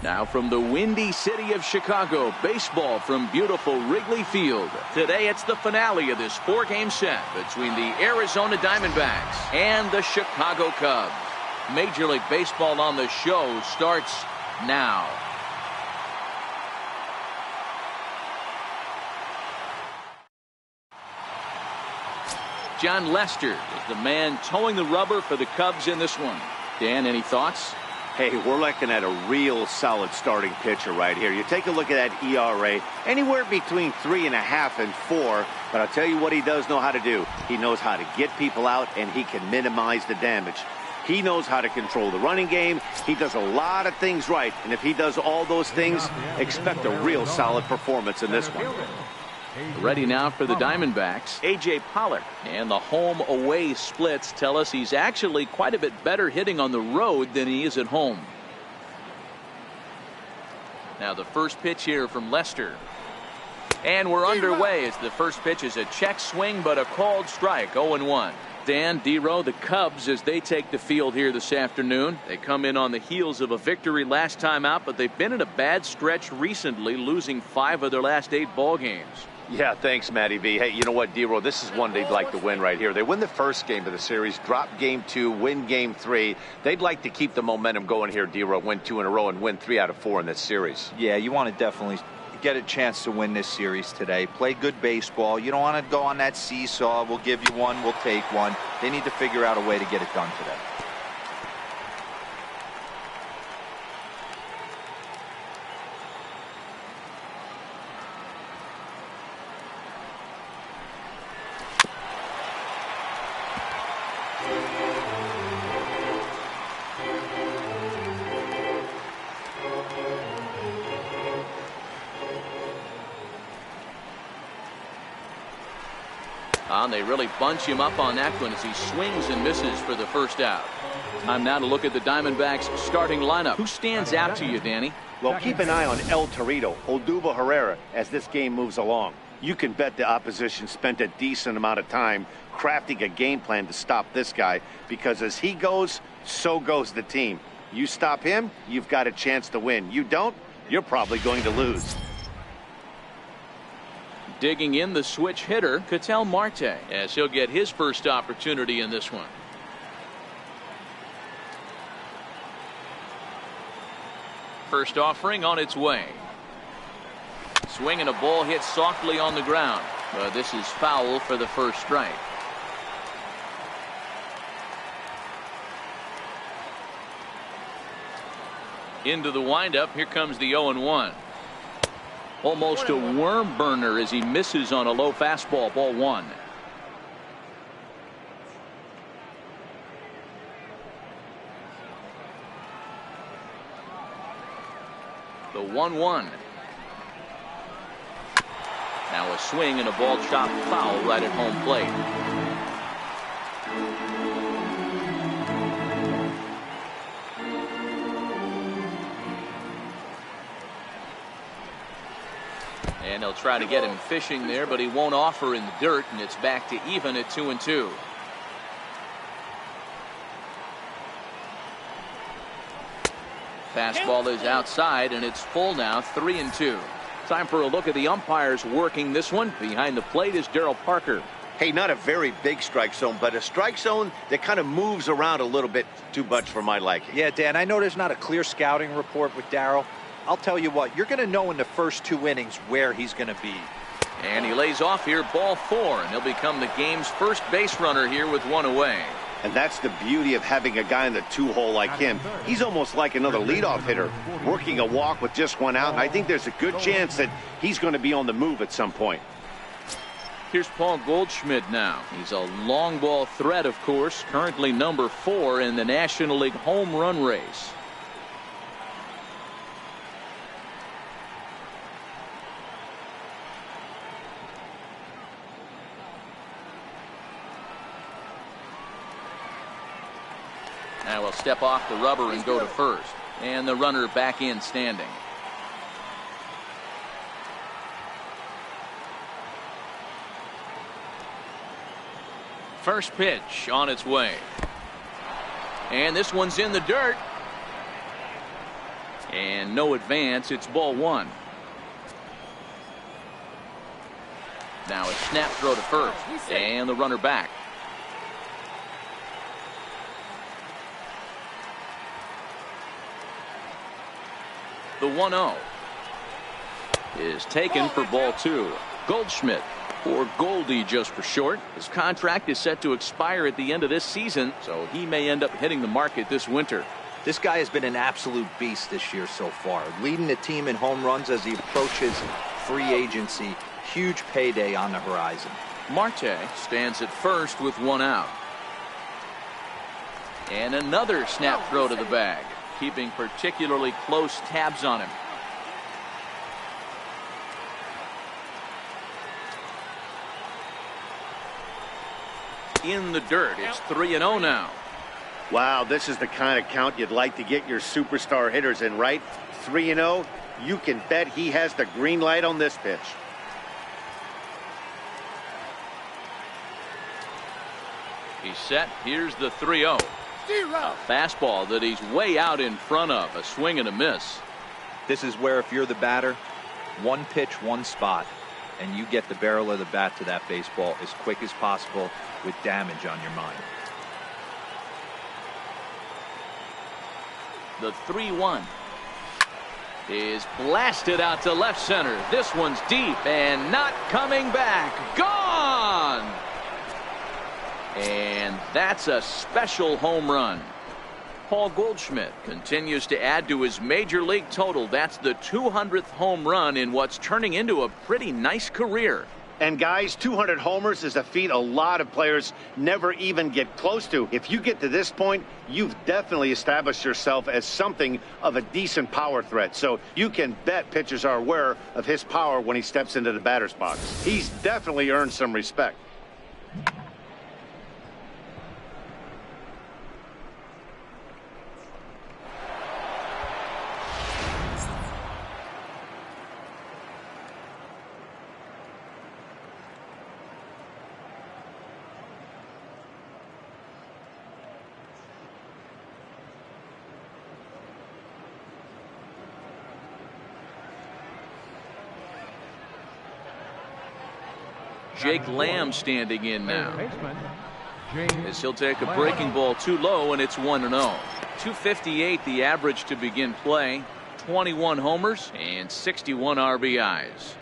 Now from the windy city of Chicago, baseball from beautiful Wrigley Field. Today it's the finale of this 4-game set between the Arizona Diamondbacks and the Chicago Cubs. Major League Baseball on the Show starts now. John Lester is the man towing the rubber for the Cubs in this one. Dan, any thoughts? Hey, we're looking at a real solid starting pitcher right here. You take a look at that ERA, anywhere between 3.5 and 4. But I'll tell you what he does know how to do. He knows how to get people out, and he can minimize the damage. He knows how to control the running game. He does a lot of things right. And if he does all those things, expect a real solid performance in this one. Ready now for the Diamondbacks, A.J. Pollock. And the home-away splits tell us he's actually quite a bit better hitting on the road than he is at home. Now the first pitch here from Lester. And we're underway as the first pitch is a check swing, but a called strike, 0-1. Dan, D-Row, the Cubs, as they take the field here this afternoon. They come in on the heels of a victory last time out, but they've been in a bad stretch recently, losing 5 of their last 8 ball games. Yeah, thanks, Matty V. Hey, you know what, D-Row, this is one they'd like to win right here. They win the first game of the series, drop game 2, win game 3. They'd like to keep the momentum going here, D-Row, win 2 in a row and win 3 out of 4 in this series. Yeah, you want to definitely get a chance to win this series today. Play good baseball. You don't want to go on that seesaw. We'll give you one, we'll take one. They need to figure out a way to get it done today. They really bunch him up on that one as he swings and misses for the first out. Time now to look at the Diamondbacks starting lineup. Who stands out to you, Danny? Well, keep an eye on El Torito, Odubel Herrera, as this game moves along. You can bet the opposition spent a decent amount of time crafting a game plan to stop this guy, because as he goes, so goes the team. You stop him, you've got a chance to win. You don't, you're probably going to lose. Digging in the switch hitter, Ketel Marte, as he'll get his first opportunity in this one. First offering on its way. Swing and a ball hit softly on the ground. But this is foul for the first strike. Into the windup, here comes the 0-1. Almost a worm burner as he misses on a low fastball, ball 1. The 1-1. Now a swing and a ball chopped foul right at home plate. And they'll try to get him fishing there, but he won't offer in the dirt, and it's back to even at 2-2. Fastball is outside, and it's full now, 3-2. Time for a look at the umpires working this one. Behind the plate is Darryl Parker. Hey, not a very big strike zone, but a strike zone that kind of moves around a little bit too much for my liking. Yeah, Dan, I know there's not a clear scouting report with Darryl. I'll tell you what, you're going to know in the first 2 innings where he's going to be. And he lays off here, ball 4, and he'll become the game's first base runner here with 1 away. And that's the beauty of having a guy in the 2-hole like him. He's almost like another leadoff hitter, working a walk with just 1 out. And I think there's a good chance that he's going to be on the move at some point. Here's Paul Goldschmidt now. He's a long ball threat, of course, currently number 4 in the National League home run race. Now we'll step off the rubber and go to first. And the runner back in standing. First pitch on its way. And this one's in the dirt. And no advance. It's ball one. Now a snap throw to first. And the runner back. The 1-0 is taken for ball two. Goldschmidt, or Goldie just for short. His contract is set to expire at the end of this season, so he may end up hitting the market this winter. This guy has been an absolute beast this year so far, leading the team in home runs as he approaches free agency. Huge payday on the horizon. Marte stands at first with one out. And another snap throw to the bag, keeping particularly close tabs on him. In the dirt. It's 3-0 now. Wow, this is the kind of count you'd like to get your superstar hitters in, right? 3-0. You can bet he has the green light on this pitch. He's set. Here's the 3-0. A fastball that he's way out in front of. A swing and a miss. This is where, if you're the batter, one pitch, one spot, and you get the barrel of the bat to that baseball as quick as possible with damage on your mind. The 3-1 is blasted out to left center. This one's deep and not coming back. Gone! And that's a special home run. Paul Goldschmidt continues to add to his major league total. That's the 200th home run in what's turning into a pretty nice career. And guys, 200 homers is a feat a lot of players never even get close to. If you get to this point, you've definitely established yourself as something of a decent power threat. So you can bet pitchers are aware of his power when he steps into the batter's box. He's definitely earned some respect. Jake Lamb standing in now, as he'll take a breaking ball too low, and it's 1-0. 258 the average to begin play. 21 homers and 61 RBIs.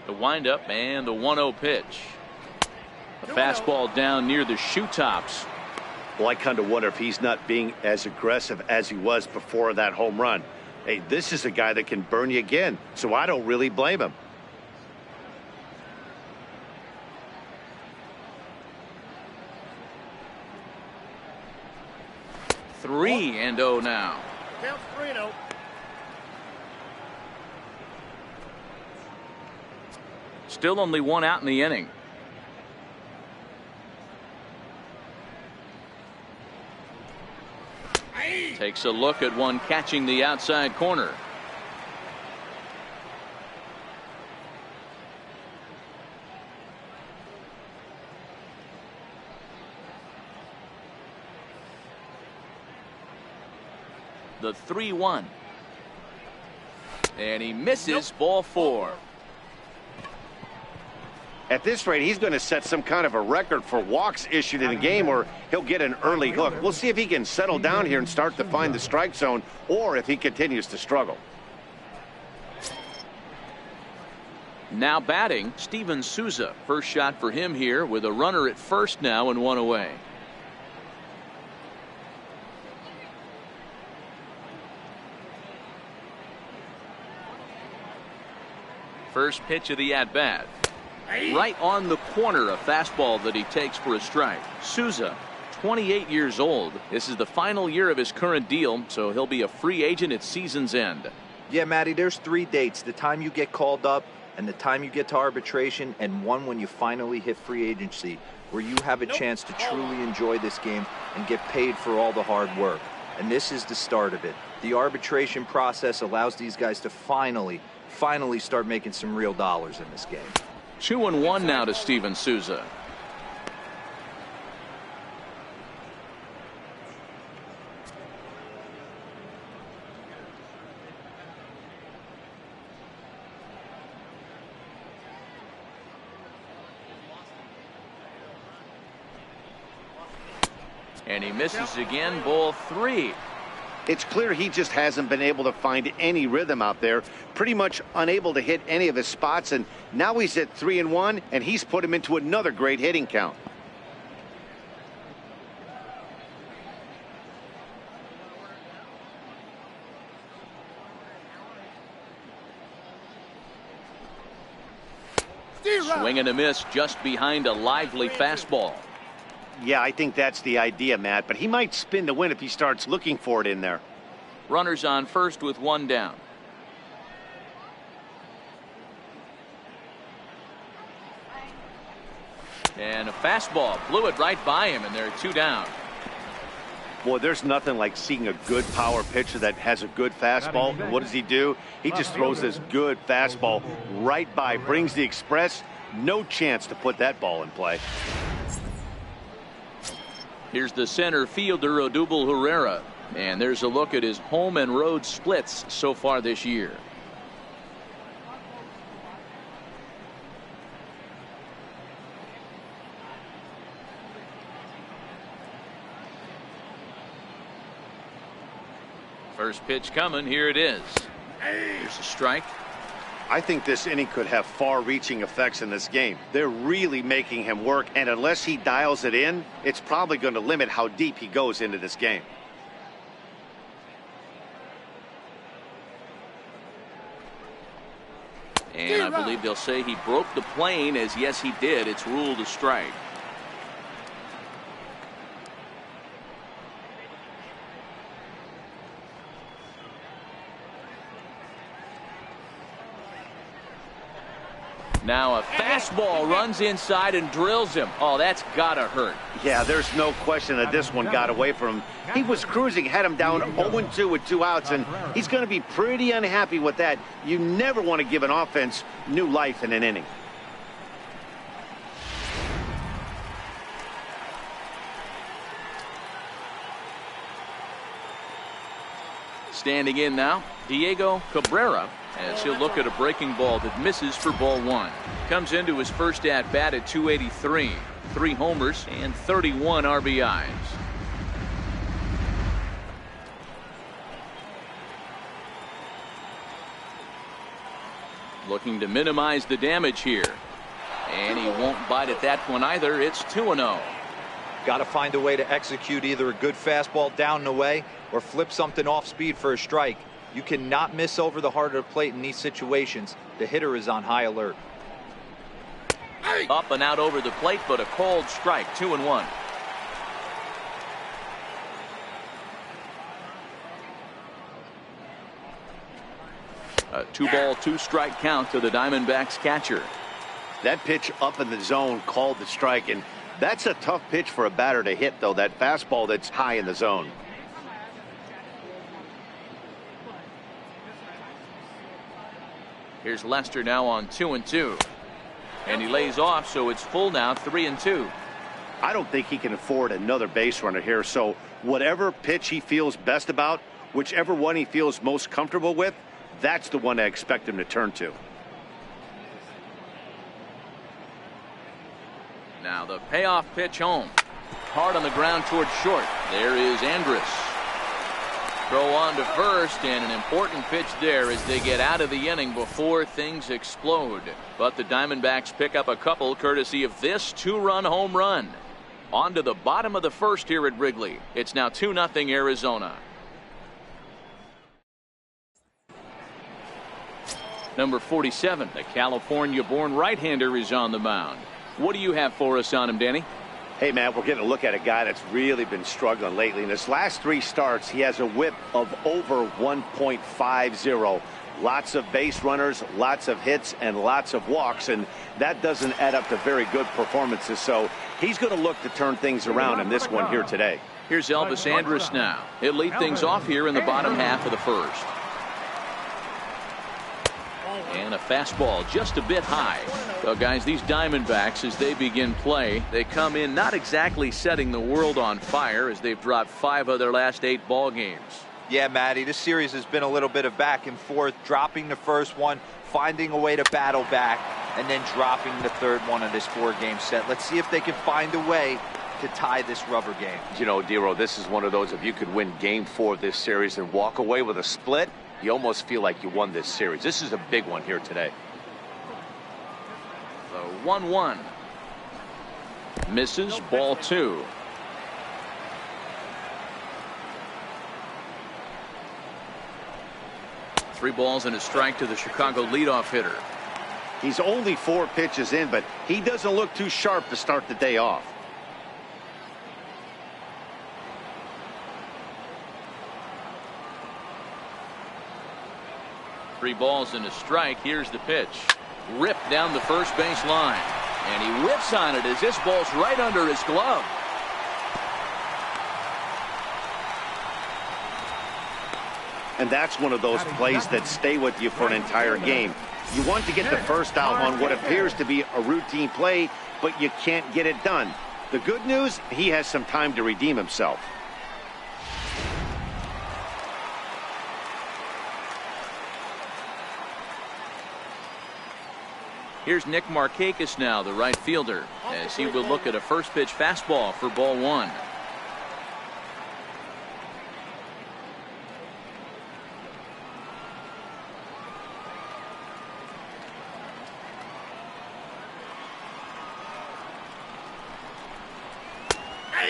The windup and the 1-0 pitch. A fastball down near the shoe tops. Well, I kind of wonder if he's not being as aggressive as he was before that home run. Hey, this is a guy that can burn you again, so I don't really blame him. Three and 0 now. Counts 3-0. Still only one out in the inning. Takes a look at one catching the outside corner. The 3-1. And he misses. Ball four. At this rate, he's going to set some kind of a record for walks issued in a game, or he'll get an early hook. We'll see if he can settle down here and start to find the strike zone, or if he continues to struggle. Now batting, Steven Souza. First shot for him here with a runner at first now and one away. First pitch of the at-bat. Right on the corner, a fastball that he takes for a strike. Souza, 28 years old. This is the final year of his current deal, so he'll be a free agent at season's end. Yeah, Matty, there's 3 dates: the time you get called up, and the time you get to arbitration, and one when you finally hit free agency, where you have a chance to truly enjoy this game and get paid for all the hard work. And this is the start of it. The arbitration process allows these guys to finally start making some real dollars in this game. 2-1 now to Steven Souza. And he misses again, ball 3. It's clear he just hasn't been able to find any rhythm out there. Pretty much unable to hit any of his spots, and now he's at 3-1, and he's put him into another great hitting count. Swing and a miss just behind a lively fastball. Yeah, I think that's the idea, Matt, but he might spin to win if he starts looking for it in there. Runners on first with 1 down. And a fastball blew it right by him, and they're 2 down. Boy, there's nothing like seeing a good power pitcher that has a good fastball. And what does he do? He just throws this good fastball right by, brings the express. No chance to put that ball in play. Here's the center fielder, Odubel Herrera. And there's a look at his home and road splits so far this year. First pitch coming. Here it is. Here's a strike. I think this inning could have far-reaching effects in this game. They're really making him work, and unless he dials it in, it's probably going to limit how deep he goes into this game. And I believe they'll say he broke the plane, as yes, he did. It's ruled a strike. Now a fastball runs inside and drills him. Oh, that's gotta hurt. Yeah, there's no question that this one got away from him. He was cruising, had him down 0-2 with 2 outs, and he's going to be pretty unhappy with that. You never want to give an offense new life in an inning. Standing in now, Diego Cabrera, as he'll look at a breaking ball that misses for ball 1. Comes into his first at bat at 283. 3 homers and 31 RBIs. Looking to minimize the damage here. And he won't bite at that one either. It's 2-0. Got to find a way to execute either a good fastball down and away or flip something off speed for a strike. You cannot miss over the heart of the plate in these situations. The hitter is on high alert. Up and out over the plate, but a called strike. 2-1. A 2-ball, 2-strike count to the Diamondbacks catcher. That pitch up in the zone called the strike, and that's a tough pitch for a batter to hit, though, that fastball that's high in the zone. Here's Lester now on 2-2. And he lays off, so it's full now, 3-2. I don't think he can afford another base runner here, so whatever pitch he feels best about, whichever one he feels most comfortable with, that's the one I expect him to turn to. Now the payoff pitch home. Hard on the ground towards short. There is Andrus. Throw on to first, and an important pitch there as they get out of the inning before things explode. But the Diamondbacks pick up a couple courtesy of this 2-run home run. On to the bottom of the first here at Wrigley. It's now 2-0 Arizona. Number 47, the California-born right-hander, is on the mound. What do you have for us on him, Danny? Hey, Matt, we're getting a look at a guy that's really been struggling lately. In his last 3 starts, he has a whip of over 1.50. Lots of base runners, lots of hits, and lots of walks, and that doesn't add up to very good performances. So he's going to look to turn things around in this one here today. Here's Elvis Andrus now. He'll lead things off here in the bottom half of the first. And a fastball just a bit high. Well, guys, these Diamondbacks, as they begin play, they come in not exactly setting the world on fire, as they've dropped 5 of their last 8 ball games. Yeah, Matty, this series has been a little bit of back and forth, dropping the first one, finding a way to battle back, and then dropping the third one of this 4-game set. Let's see if they can find a way to tie this rubber game. You know, Dero, this is one of those, if you could win game 4 of this series and walk away with a split, you almost feel like you won this series. This is a big one here today. The 1-1. Misses, ball 2. Three balls and a strike to the Chicago leadoff hitter. He's only 4 pitches in, but he doesn't look too sharp to start the day off. Three balls and a strike. Here's the pitch. Ripped down the first base line. And he whips on it as this ball's right under his glove. And that's one of those plays that stay with you for an entire game. You want to get the first out on what appears to be a routine play, but you can't get it done. The good news, he has some time to redeem himself. Here's Nick Markakis now, the right fielder, as he will look at a first pitch fastball for ball 1.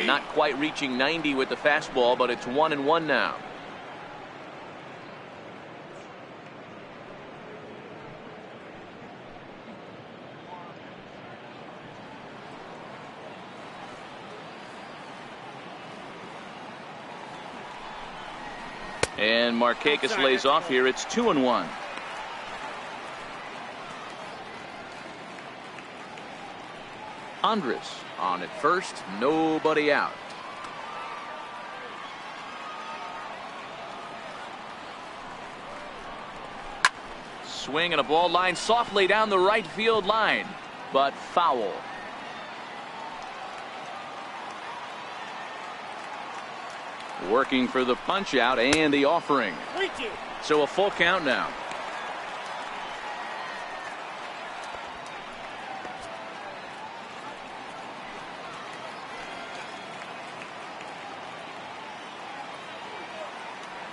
Not quite reaching 90 with the fastball, but it's 1-1 now. And Markakis lays off here. It's 2-1. Andres on at first, nobody out. Swing and a ball line softly down the right field line, but foul. Working for the punch out and the offering. So a full count now.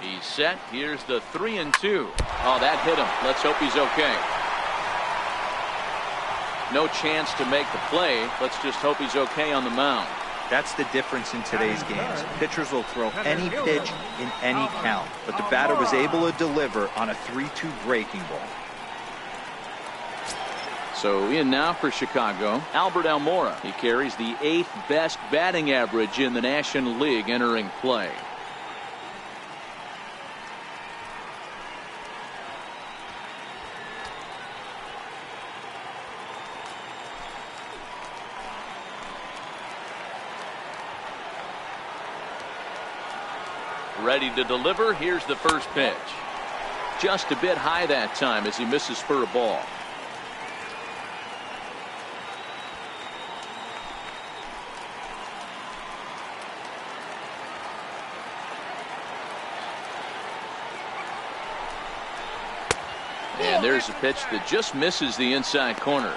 He's set. Here's the 3-2. Oh, that hit him. Let's hope he's okay. No chance to make the play. Let's just hope he's okay on the mound. That's the difference in today's games. Pitchers will throw any pitch in any count, but the batter was able to deliver on a 3-2 breaking ball. So in now for Chicago, Albert Almora. He carries the 8th best batting average in the National League entering play. Ready to deliver. Here's the first pitch. Just a bit high that time as he misses for a ball. And there's a pitch that just misses the inside corner.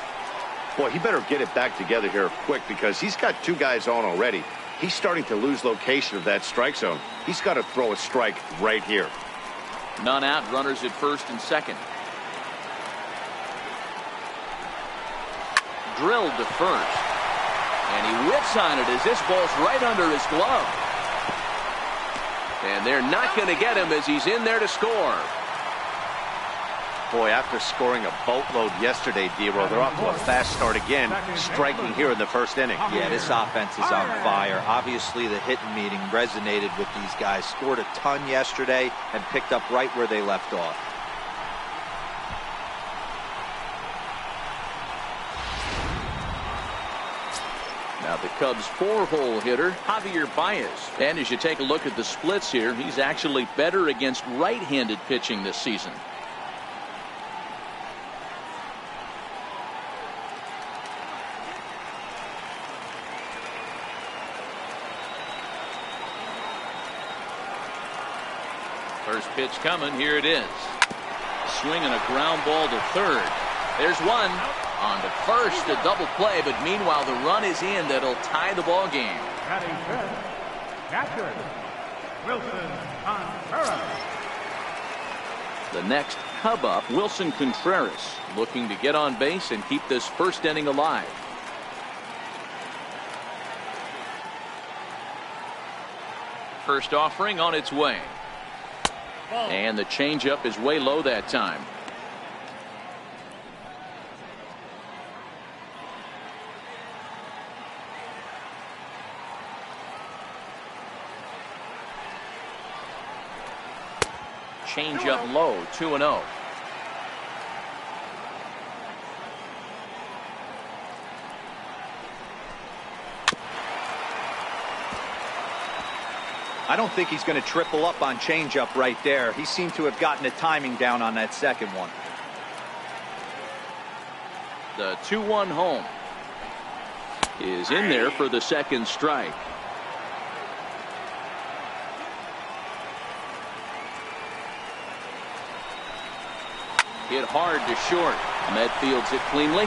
Boy, he better get it back together here quick because he's got 2 guys on already. He's starting to lose location of that strike zone. He's got to throw a strike right here. None out, runners at first and second. Drilled to first. And he whips on it as this ball's right under his glove. And they're not going to get him as he's in there to score. Boy, after scoring a boatload yesterday, Dero, they're off to a fast start again, striking here in the first inning. Yeah, this offense is on fire. Obviously, the hitting meeting resonated with these guys. Scored a ton yesterday and picked up right where they left off. Now the Cubs' 4-hole hitter, Javier Baez. And as you take a look at the splits here, he's actually better against right-handed pitching this season. First pitch coming. Here it is. Swinging a ground ball to third. There's one. On to first, a double play, but meanwhile the run is in that'll tie the ball game. Batting fifth, catcher, Wilson Contreras. The next Cub up, Wilson Contreras, looking to get on base and keep this first inning alive. First offering on its way. And the changeup is way low that time. Changeup low, 2-0. I don't think he's going to triple up on changeup right there. He seemed to have gotten the timing down on that second one. The 2-1 home is in there for the second strike. Hit hard to short. Met fields it cleanly.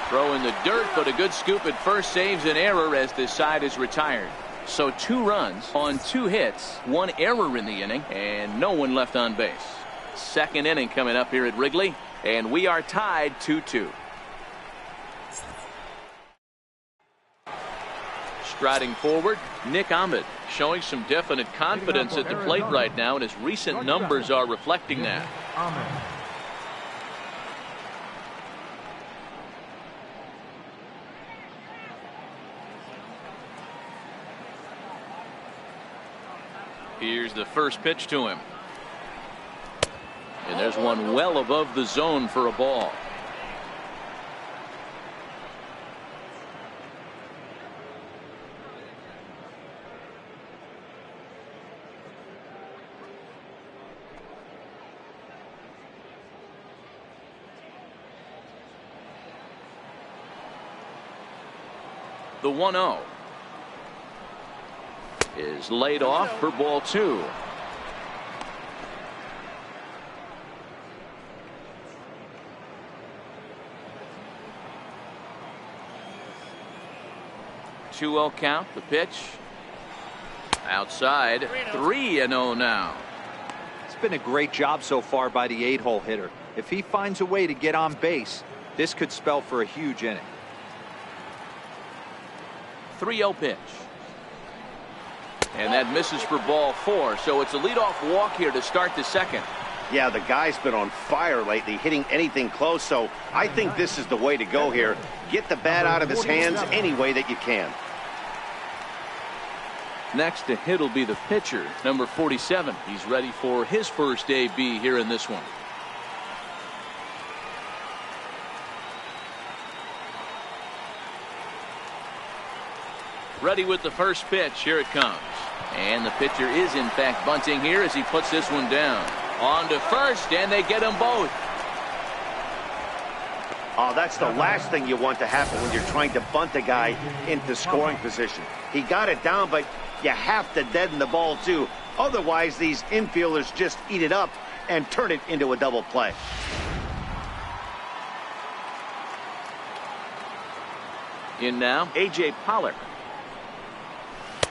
Throw in the dirt, but a good scoop at first saves an error as this side is retired. So 2 runs on 2 hits, 1 error in the inning, and no one left on base. Second inning coming up here at Wrigley, and we are tied 2-2. Striding forward, Nick Ahmed, showing some definite confidence at the plate right now, and his recent numbers are reflecting that. Here's the first pitch to him. And there's one well above the zone for a ball. The 1-0 is laid off for ball 2. Two-0 count. The pitch outside. 3-0 now. It's been a great job so far by the 8-hole hitter. If he finds a way to get on base, this could spell for a huge inning. 3-0 pitch. And that misses for ball 4. So it's a leadoff walk here to start the second. Yeah, the guy's been on fire lately, hitting anything close. So I think this is the way to go here. Get the bat out of his hands any way that you can. Next to hit will be the pitcher, number 47. He's ready for his first AB here in this one. Ready with the first pitch. Here it comes. And the pitcher is in fact bunting here as he puts this one down. On to first, and they get them both. Oh, that's the last thing you want to happen when you're trying to bunt a guy into scoring position. He got it down, but you have to deaden the ball too. Otherwise, these infielders just eat it up and turn it into a double play. In now, A.J. Pollock.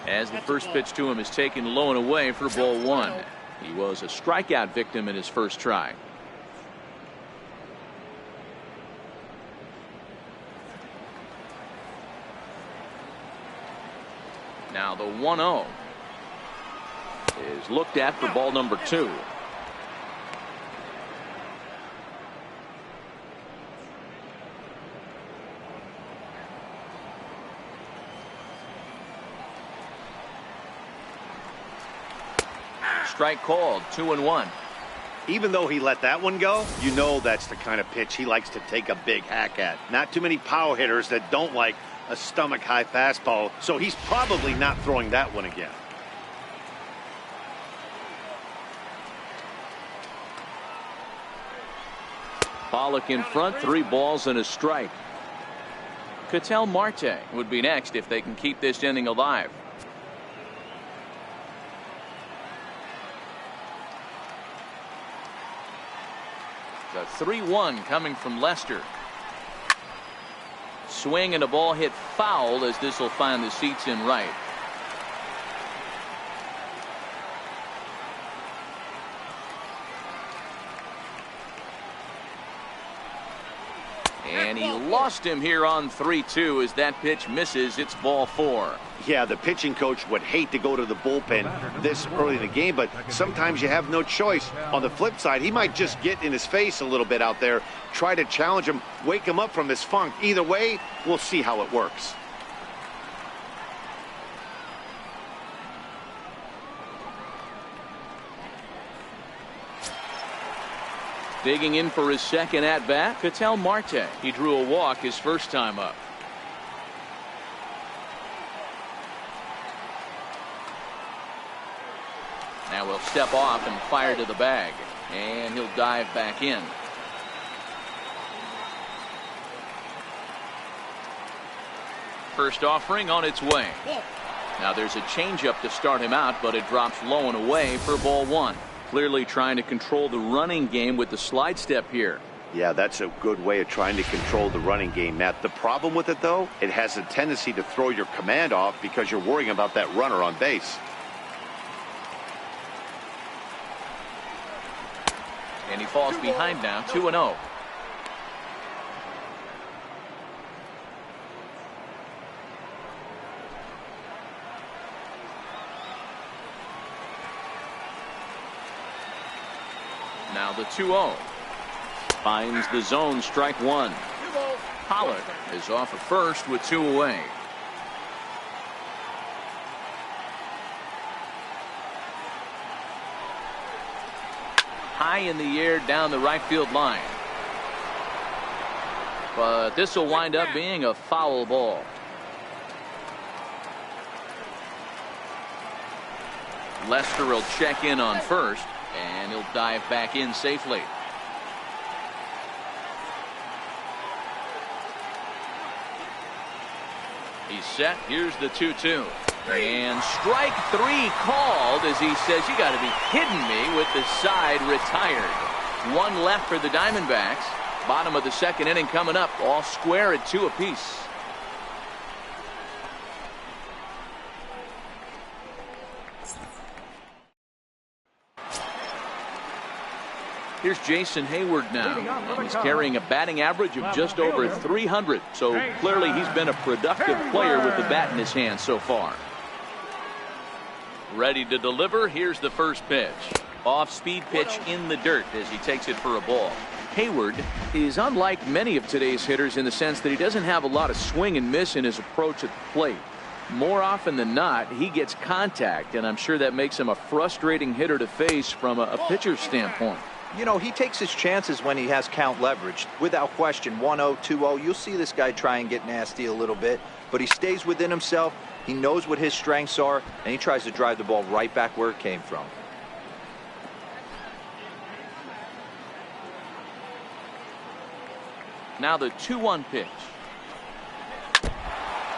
As the first pitch to him is taken low and away for ball 1. He was a strikeout victim in his first try. Now the 1-0 is looked at for ball number 2. Strike called, 2-1. Even though he let that one go, you know that's the kind of pitch he likes to take a big hack at. Not too many power hitters that don't like a stomach high fastball, so he's probably not throwing that one again. Pollock in front, 3 balls and a strike. Ketel Marte would be next if they can keep this inning alive. The 3-1 coming from Lester. Swing and a ball hit foul as this will find the seats in right. And he lost him here on 3-2 as that pitch misses. It's ball 4. Yeah, the pitching coach would hate to go to the bullpen this early in the game, but sometimes you have no choice. On the flip side, he might just get in his face a little bit out there, try to challenge him, wake him up from his funk. Either way, we'll see how it works. Digging in for his second at-bat, Ketel Marte. He drew a walk his first time up. Now he'll step off and fire to the bag. And he'll dive back in. First offering on its way. Now there's a changeup to start him out, but it drops low and away for ball 1. Clearly trying to control the running game with the slide step here. Yeah, that's a good way of trying to control the running game, Matt. The problem with it, though, it has a tendency to throw your command off because you're worrying about that runner on base. And he falls behind now, 2-0. Now the 2-0. Finds the zone, strike 1. Pollard is off at first with 2 away. High in the air down the right field line. But this will wind up being a foul ball. Lester will check in on first. And he'll dive back in safely. He's set. Here's the 2-2. And strike 3 called as he says, "You got to be kidding me," with the side retired. 1 left for the Diamondbacks. Bottom of the second inning coming up. All square at 2 apiece. Here's Jason Hayward now, and he's carrying a batting average of just over 300. So clearly he's been a productive player with the bat in his hand so far. Ready to deliver. Here's the first pitch. Off-speed pitch in the dirt as he takes it for a ball. Hayward is unlike many of today's hitters in the sense that he doesn't have a lot of swing and miss in his approach at the plate. More often than not, he gets contact, and I'm sure that makes him a frustrating hitter to face from a pitcher's standpoint. You know, he takes his chances when he has count leverage. Without question, 1-0, 2-0, you'll see this guy try and get nasty a little bit, but he stays within himself. He knows what his strengths are, and he tries to drive the ball right back where it came from. Now the 2-1 pitch.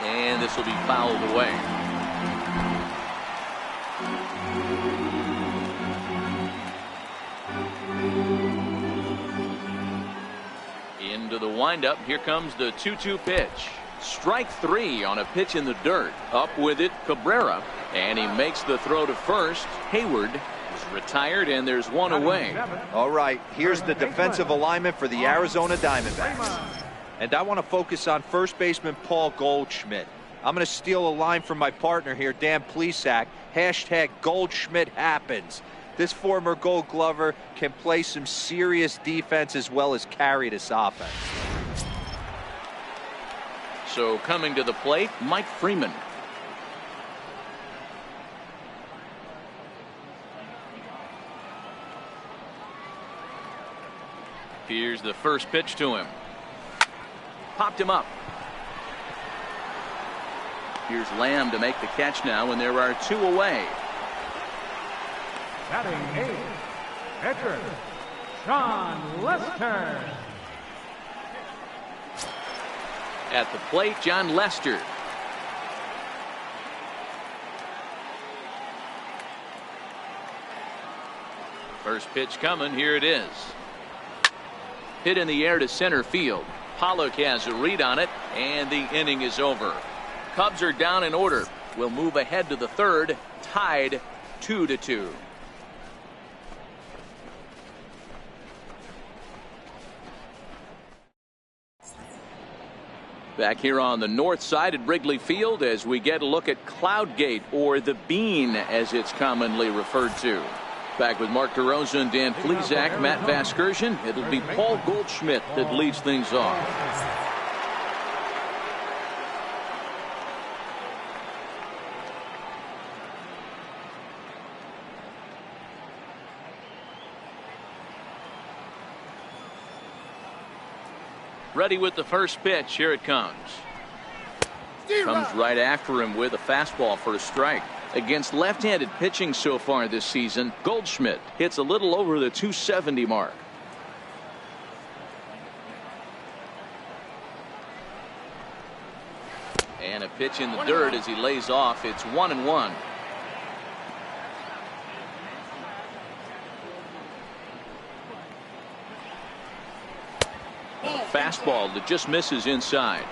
And this will be fouled away. Into the windup. Here comes the 2-2 pitch. Strike 3 on a pitch in the dirt. Up with it, Cabrera. And he makes the throw to first. Hayward is retired, and there's 1 away. All right, here's the defensive alignment for the Arizona Diamondbacks. And I want to focus on first baseman Paul Goldschmidt. I'm going to steal a line from my partner here, Dan Plesac. Hashtag Goldschmidt happens. This former Gold Glover can play some serious defense as well as carry this offense. So coming to the plate, Mike Freeman. Here's the first pitch to him. Popped him up. Here's Lamb to make the catch now, and there are 2 away. Batting 8, pitcher, John Lester. At the plate, John Lester. First pitch coming. Here it is. Hit in the air to center field. Pollock has a read on it, and the inning is over. Cubs are down in order. We'll move ahead to the third, tied 2-2. Back here on the north side at Wrigley Field as we get a look at Cloudgate, or the Bean as it's commonly referred to. Back with Mark DeRosa and Dan Plesac, Matt Vasgersian. It'll be Paul Goldschmidt that leads things off. Ready with the first pitch. Here it comes. Comes right after him with a fastball for a strike. Against left-handed pitching so far this season, Goldschmidt hits a little over the 270 mark. And a pitch in the dirt as he lays off. It's 1-1. Fastball that just misses inside.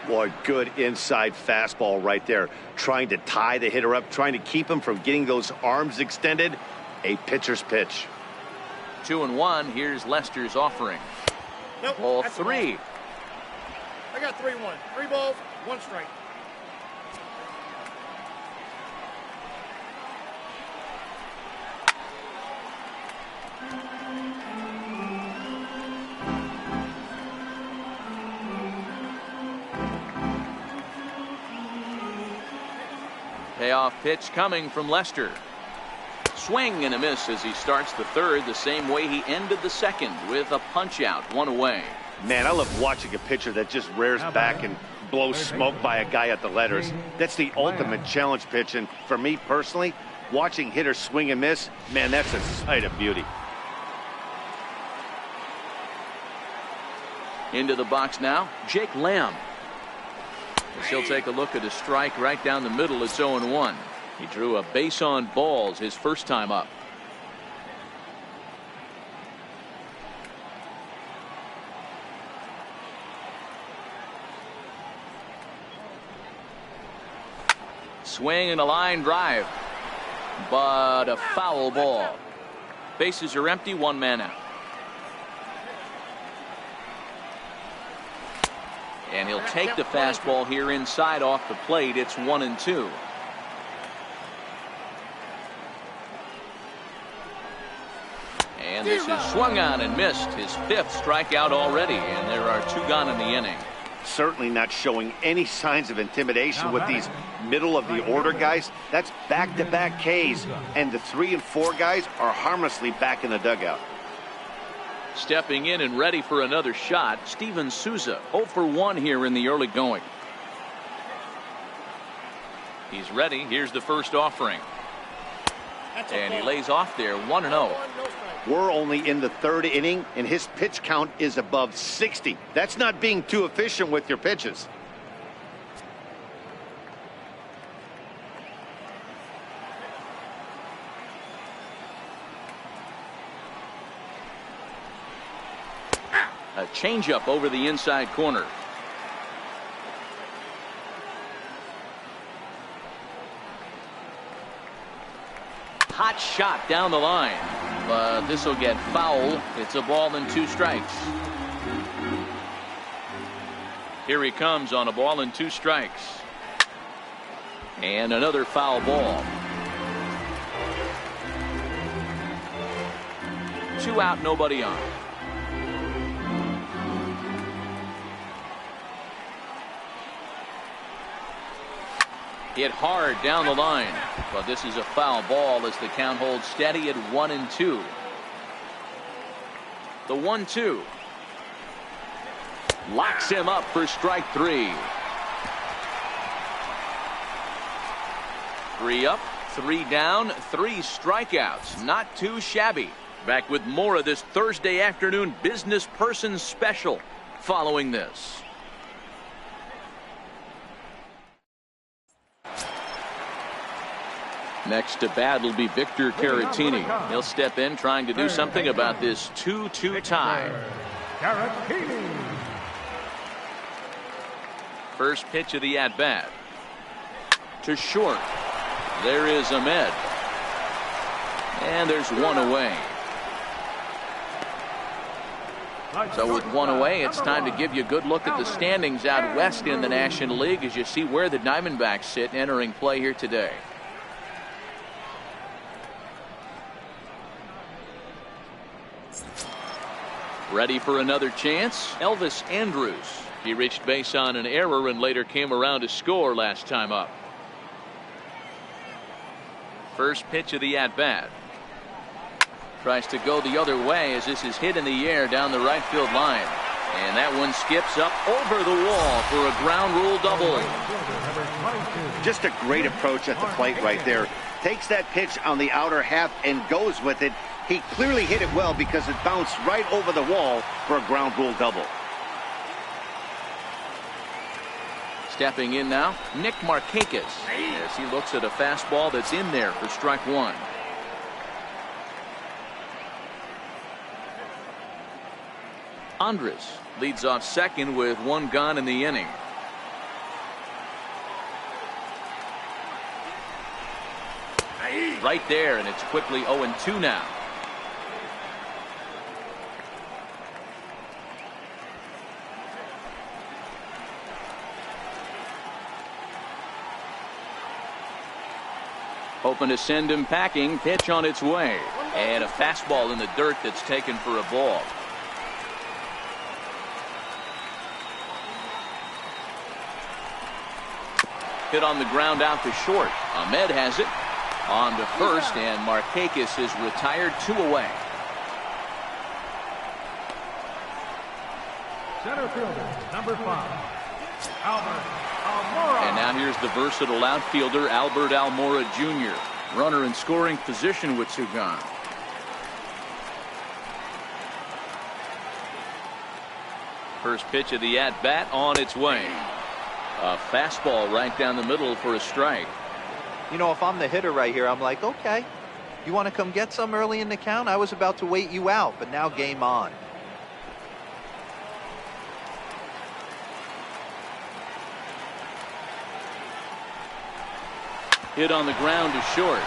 Boy, good inside fastball right there. Trying to tie the hitter up, trying to keep him from getting those arms extended. A pitcher's pitch. 2-1. Here's Lester's offering. Nope, Ball 3. I got 3-1. 3 balls, 1 strike. Payoff pitch coming from Lester. Swing and a miss as he starts the third the same way he ended the second, with a punch out, 1 away. Man, I love watching a pitcher that just rears back and blows smoke by a guy at the letters. That's the ultimate challenge pitch, and for me personally, watching hitters swing and miss, man, that's a sight of beauty. Into the box now, Jake Lamb. He'll take a look at a strike right down the middle. It's 0-1. He drew a base on balls his first time up. Swing and a line drive, but a foul ball. Bases are empty, 1 man out. And he'll take the fastball here inside off the plate. It's 1-2. And this is swung on and missed. His 5th strikeout already, and there are 2 gone in the inning. Certainly not showing any signs of intimidation with these middle of the order guys. That's back-to-back Ks, and the 3 and 4 guys are harmlessly back in the dugout. Stepping in and ready for another shot, Steven Souza, 0 for 1 here in the early going. He's ready. Here's the first offering. And he lays off there, 1-0. We're only in the 3rd inning, and his pitch count is above 60. That's not being too efficient with your pitches. A changeup over the inside corner. Hot shot down the line, but this will get foul. It's a ball and 2 strikes. Here he comes on a ball and 2 strikes. And another foul ball. 2 out, nobody on. Hit hard down the line, but this is a foul ball as the count holds steady at 1-2. The 1-2 locks him up for strike 3. 3 up, 3 down, 3 strikeouts. Not too shabby. Back with more of this Thursday afternoon business person special following this. Next to bat will be Victor Caratini. He'll step in trying to do something about this 2-2 tie. First pitch of the at-bat. To short. There is Ahmed. And there's one away. So with one away, it's time to give you a good look at the standings out west in the National League as you see where the Diamondbacks sit entering play here today. Ready for another chance? Elvis Andrus. He reached base on an error and later came around to score last time up. First pitch of the at-bat. Tries to go the other way as this is hit in the air down the right field line. And that one skips up over the wall for a ground rule double. Just a great approach at the plate right there. Takes that pitch on the outer half and goes with it. He clearly hit it well because it bounced right over the wall for a ground rule double. Stepping in now, Nick Markakis as he looks at a fastball that's in there for strike one. Andrus leads off second with one gone in the inning. Right there, and it's quickly 0-2 now. Hoping to send him packing. Pitch on its way. And a fastball in the dirt that's taken for a ball. Hit on the ground out to short. Ahmed has it. On to first, and Markakis is retired, 2 away. Center fielder, number 5, Albert Almora. And now here's the versatile outfielder, Albert Almora Jr. Runner in scoring position with 2 gone. First pitch of the at-bat on its way. A fastball right down the middle for a strike. You know, if I'm the hitter right here, I'm like, okay, you want to come get some early in the count? I was about to wait you out, but now game on. Hit on the ground to short.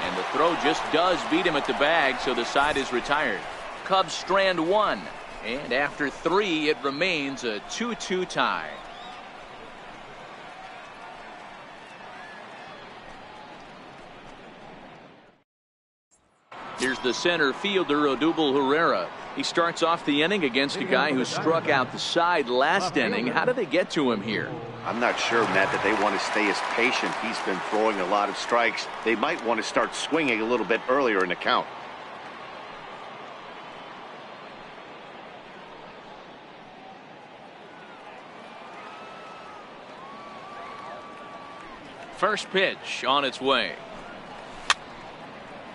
And the throw just does beat him at the bag, so the side is retired. Cubs strand 1. And after 3, it remains a 2-2 tie. Here's the center fielder, Odubel Herrera. He starts off the inning against a guy who struck out the side last inning. How do they get to him here? I'm not sure, Matt, that they want to stay as patient. He's been throwing a lot of strikes. They might want to start swinging a little bit earlier in the count. First pitch on its way.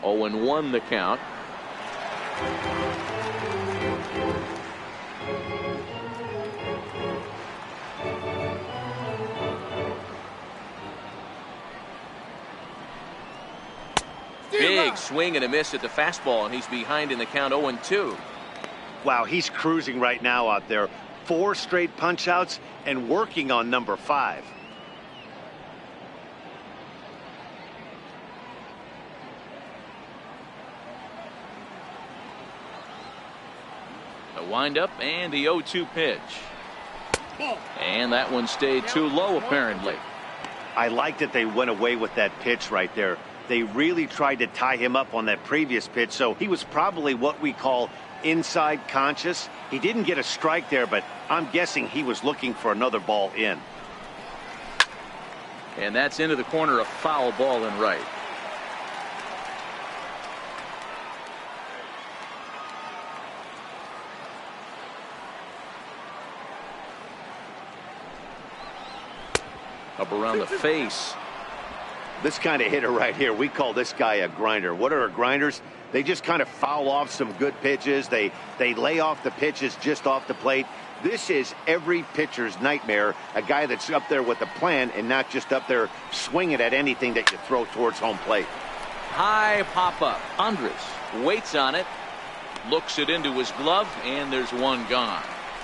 0-1 the count. Big swing and a miss at the fastball, and he's behind in the count 0-2. Wow, he's cruising right now out there. 4 straight punch outs and working on number 5. The windup and the 0-2 pitch. And that one stayed too low, apparently. I like that they went away with that pitch right there. They really tried to tie him up on that previous pitch, so he was probably what we call inside conscious. He didn't get a strike there, but I'm guessing he was looking for another ball in. And that's into the corner, a foul ball in right. Up around the face. This kind of hitter right here, we call this guy a grinder. What are grinders? They just kind of foul off some good pitches. They lay off the pitches just off the plate. This is every pitcher's nightmare, a guy that's up there with a plan and not just up there swinging at anything that you throw towards home plate. High pop-up. Andrus waits on it. Looks it into his glove, and there's one gone.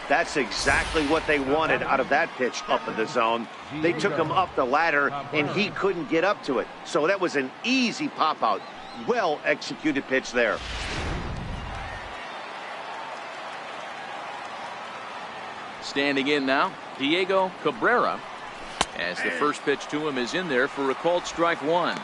That's exactly what they wanted out of that pitch up in the zone. They took him up the ladder, and he couldn't get up to it. So that was an easy pop-out. Well-executed pitch there. Standing in now, Diego Cabrera, as the first pitch to him is in there for a called strike one.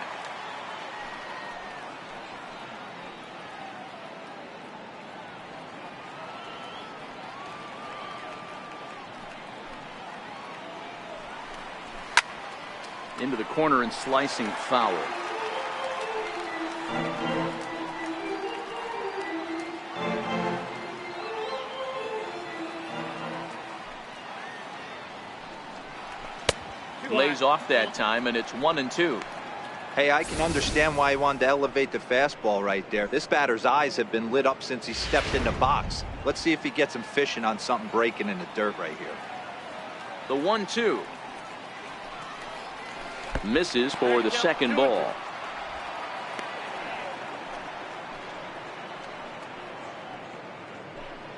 Into the corner and slicing foul. Lays off that time, and it's 1-2. Hey, I can understand why he wanted to elevate the fastball right there. This batter's eyes have been lit up since he stepped in the box. Let's see if he gets him fishing on something breaking in the dirt right here. The 1-2. Misses for the second ball.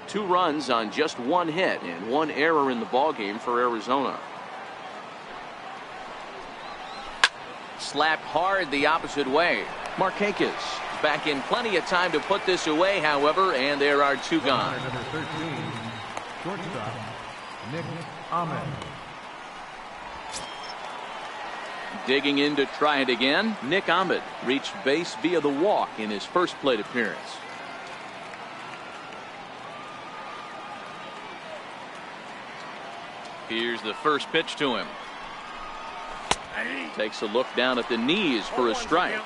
Two runs on just one hit and one error in the ballgame for Arizona. Slapped hard the opposite way. Markakis back in plenty of time to put this away, however, and there are two gone. Number 13, shortstop, Nick Ahmed. Digging in to try it again, Nick Ahmed reached base via the walk in his first plate appearance. Here's the first pitch to him. Takes a look down at the knees for a strike.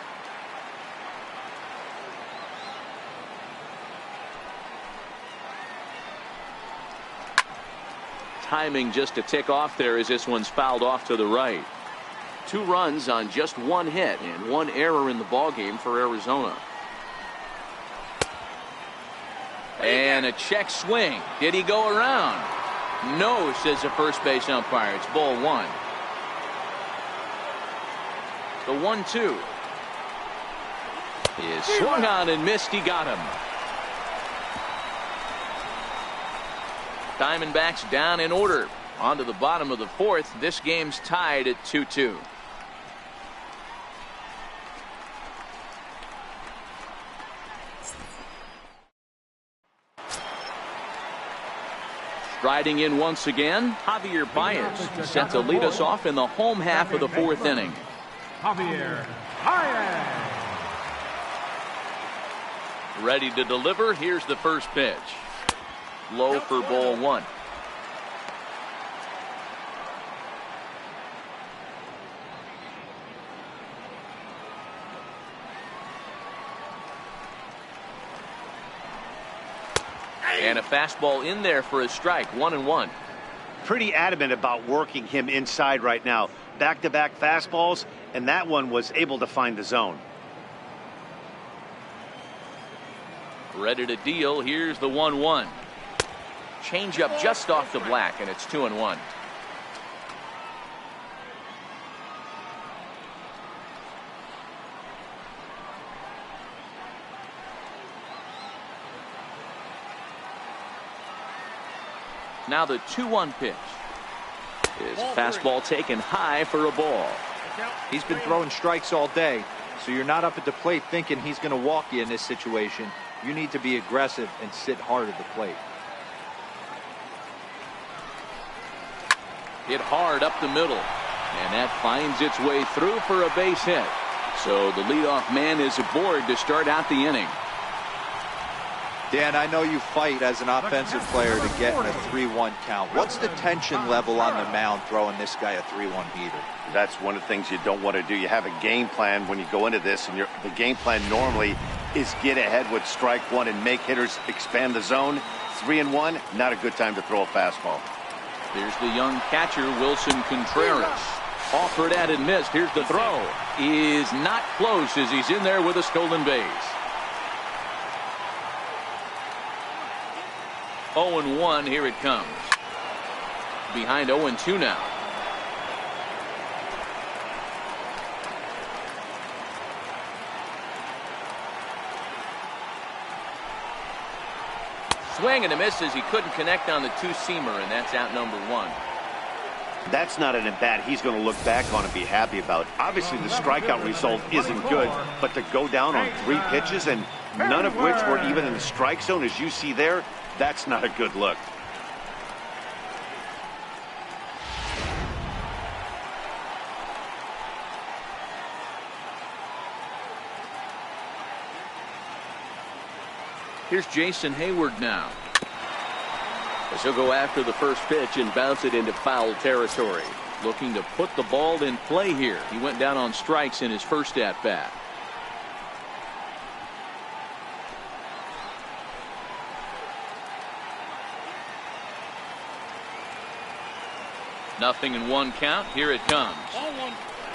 Timing just to tick off there as this one's fouled off to the right. Two runs on just one hit and one error in the ballgame for Arizona. And a check swing. Did he go around? No, says the first base umpire. It's ball one. The 1-2 is swung on and missed. He got him. Diamondbacks down in order. On to the bottom of the fourth. This game's tied at 2-2. Striding in once again, Javier Baez set to lead us off in the home half of the fourth inning. Javier Baez. Ready to deliver. Here's the first pitch. Low for ball one. And a fastball in there for a strike. 1-1. Pretty adamant about working him inside right now. Back-to-back fastballs, and that one was able to find the zone. Ready to deal. Here's the 1-1. Changeup just off the black, and it's 2-1. Now the 2-1 pitch. His fastball taken high for a ball. He's been throwing strikes all day, so you're not up at the plate thinking he's going to walk you in this situation. You need to be aggressive and sit hard at the plate. Hit hard up the middle, and that finds its way through for a base hit. So the leadoff man is aboard to start out the inning. Dan, I know you fight as an offensive player to get in a 3-1 count. What's the tension level on the mound throwing this guy a 3-1 beater? That's one of the things you don't want to do. You have a game plan when you go into this, and the game plan normally is get ahead with strike one and make hitters expand the zone. 3-1, not a good time to throw a fastball. Here's the young catcher, Wilson Contreras. Offered at and missed. Here's the throw. Is not close as he's in there with a stolen base. 0-1, here it comes. Behind 0-2 now. Swing and a miss as he couldn't connect on the two-seamer, and that's out number one. That's not an at-bat he's going to look back on and be happy about. Obviously, the strikeout result isn't good, but to go down on 3 pitches and none of which were even in the strike zone, as you see there, that's not a good look. Here's Jason Hayward now. As he'll go after the first pitch and bounce it into foul territory. Looking to put the ball in play here. He went down on strikes in his first at-bat. Nothing in 1 count. Here it comes.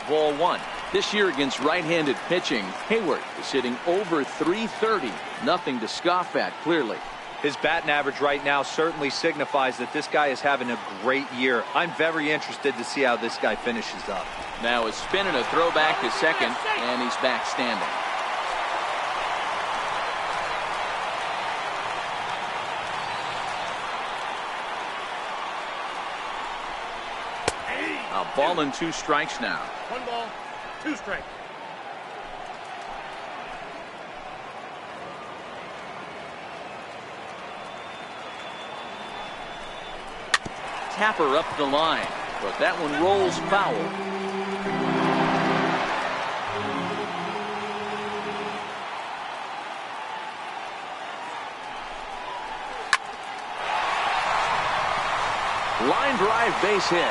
Ball 1. This year against right-handed pitching, Hayward is hitting over .330. Nothing to scoff at, clearly. His batting average right now certainly signifies that this guy is having a great year. I'm very interested to see how this guy finishes up. Now a spin and a throw back to second, and he's back standing. A ball and 2 strikes now. 1 ball, 2 strikes. Tapper up the line, but that one rolls foul. Line drive base hit.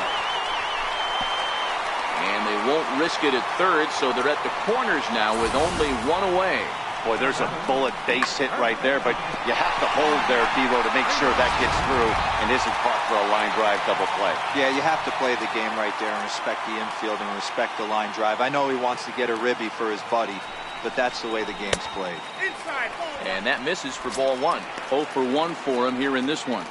And they won't risk it at third, so they're at the corners now with only 1 away. Boy, there's a bullet base hit right there, but you have to hold there, Devo, to make sure that gets through and isn't caught for a line drive double play. Yeah, you have to play the game right there and respect the infield and respect the line drive. I know he wants to get a ribby for his buddy, but that's the way the game's played. Inside, and that misses for ball 1. 0 for 1 for him here in this one.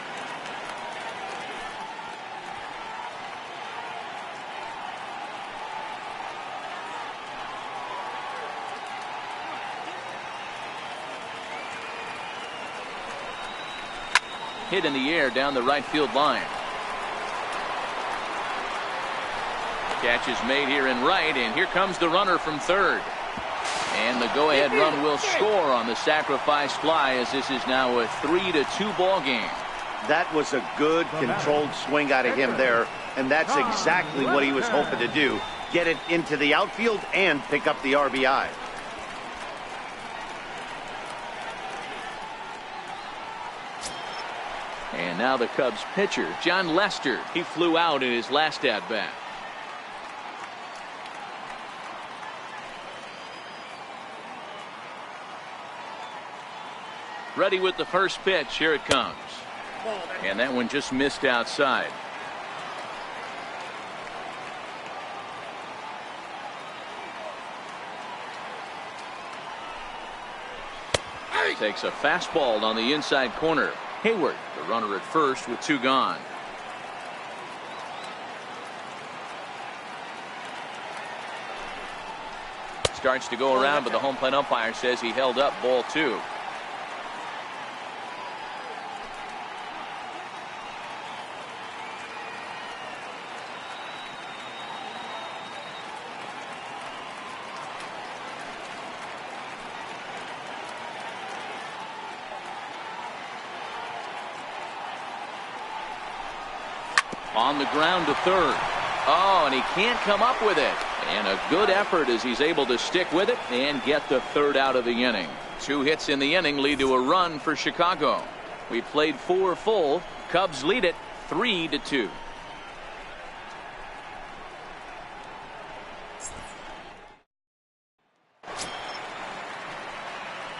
Hit in the air down the right field line. Catch is made here in right, and here comes the runner from third. And the go-ahead run will score on the sacrifice fly, as this is now a 3-2 ball game. That was a good controlled swing out of him there, and that's exactly what he was hoping to do. Get it into the outfield and pick up the RBI. And now the Cubs pitcher, John Lester. He flew out in his last at-bat. Ready with the first pitch. Here it comes. And that one just missed outside. Takes a fastball on the inside corner. Hayward, the runner at first with 2 gone. Starts to go around, but the home plate umpire says he held up ball 2. On the ground to third. Oh, and he can't come up with it. And a good effort as he's able to stick with it and get the third out of the inning. 2 hits in the inning lead to a run for Chicago. We played 4 full. Cubs lead it 3-2.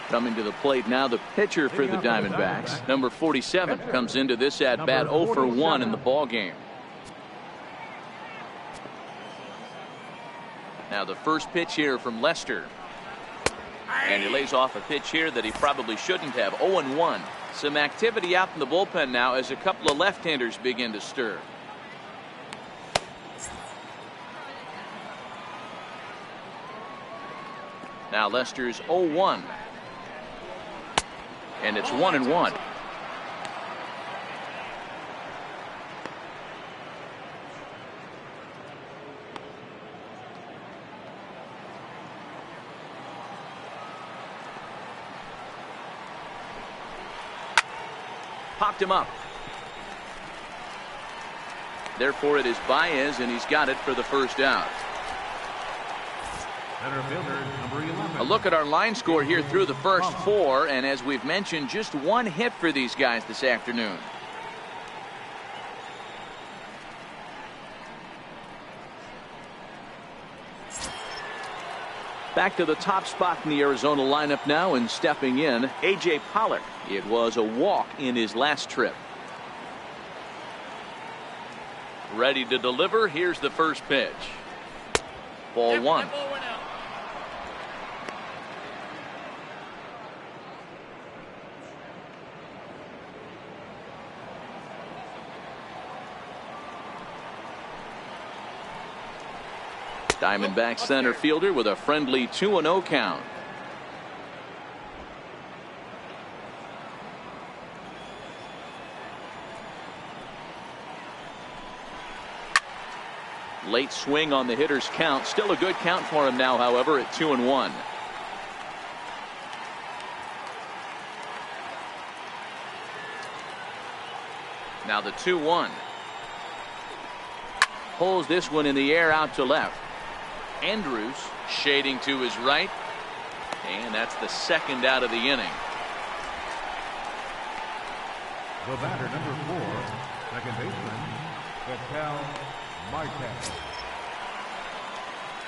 Coming to the plate now, the pitcher for the Diamondbacks, number 47, comes into this at-bat 0 for 1 in the ball game. Now the first pitch here from Lester. And he lays off a pitch here that he probably shouldn't have. 0-1. Some activity out in the bullpen now as a couple of left-handers begin to stir. Now Lester's 0-1. And it's 1-1. popped him up. Therefore, it is Baez, and he's got it for the first out. Center fielder, number 11. A look at our line score here through the first 4, and as we've mentioned, just 1 hit for these guys this afternoon. Back to the top spot in the Arizona lineup now, and stepping in, A.J. Pollock. It was a walk in his last trip. Ready to deliver. Here's the first pitch. Ball 1. Diamondback center fielder with a friendly 2-0 count. Late swing on the hitter's count. Still a good count for him now, however, at 2-1. Now the 2-1. Pulls this one in the air out to left. Andrews shading to his right. And that's the second out of the inning. The batter, number 4, second baseman, Ketel Marte.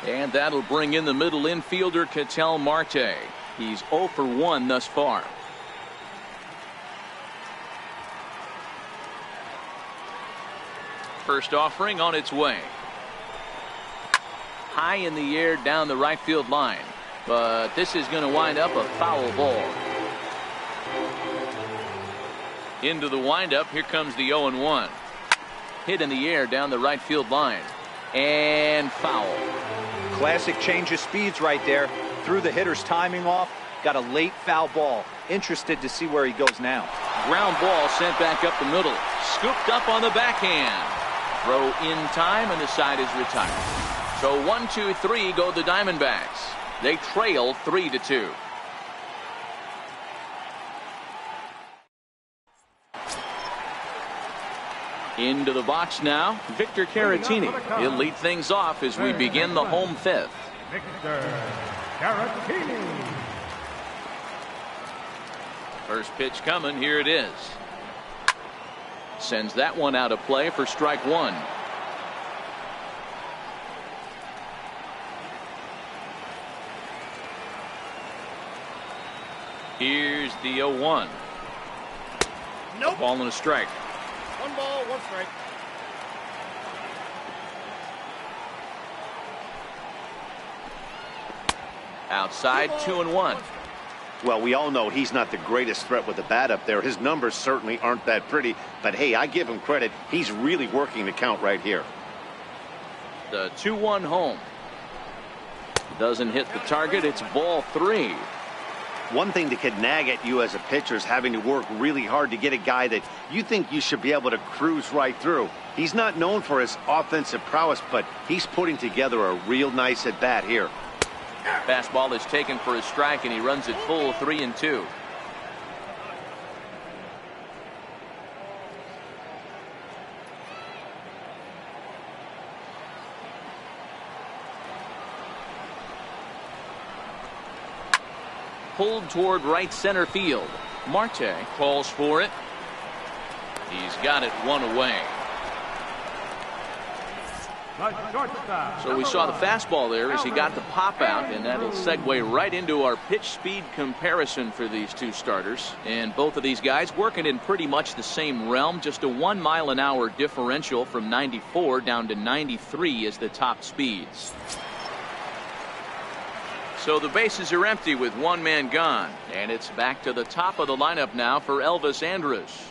And that'll bring in the middle infielder, Ketel Marte. He's 0 for 1 thus far. First offering on its way. High in the air down the right field line. But this is going to wind up a foul ball. Into the windup. Here comes the 0-1. Hit in the air down the right field line. And foul. Classic change of speeds right there. Threw the hitter's timing off. Got a late foul ball. Interested to see where he goes now. Ground ball sent back up the middle. Scooped up on the backhand. Throw in time, and the side is retired. So 1-2-3 go the Diamondbacks. They trail 3-2. Into the box now, Victor Caratini. He'll lead things off as we begin the home fifth. Victor Caratini. First pitch coming. Here it is. Sends that one out of play for strike 1. Here's the 0-1. Nope. Ball and a strike. 1 ball, 1 strike. Outside, 2-1. Well, we all know he's not the greatest threat with the bat up there. His numbers certainly aren't that pretty. But, hey, I give him credit. He's really working the count right here. The 2-1 home. Doesn't hit the target. It's ball 3. One thing that could nag at you as a pitcher is having to work really hard to get a guy that you think you should be able to cruise right through. He's not known for his offensive prowess, but he's putting together a real nice at-bat here. Fastball is taken for a strike, and he runs it full 3-2. Pulled toward right center field. Marte calls for it. He's got it 1 away. So we saw the fastball there as he got the pop out, and that'll segue right into our pitch speed comparison for these two starters. And both of these guys working in pretty much the same realm. Just a 1 mile an hour differential from 94 down to 93 is the top speeds. So the bases are empty with 1 man gone, and it's back to the top of the lineup now for Elvis Andrus.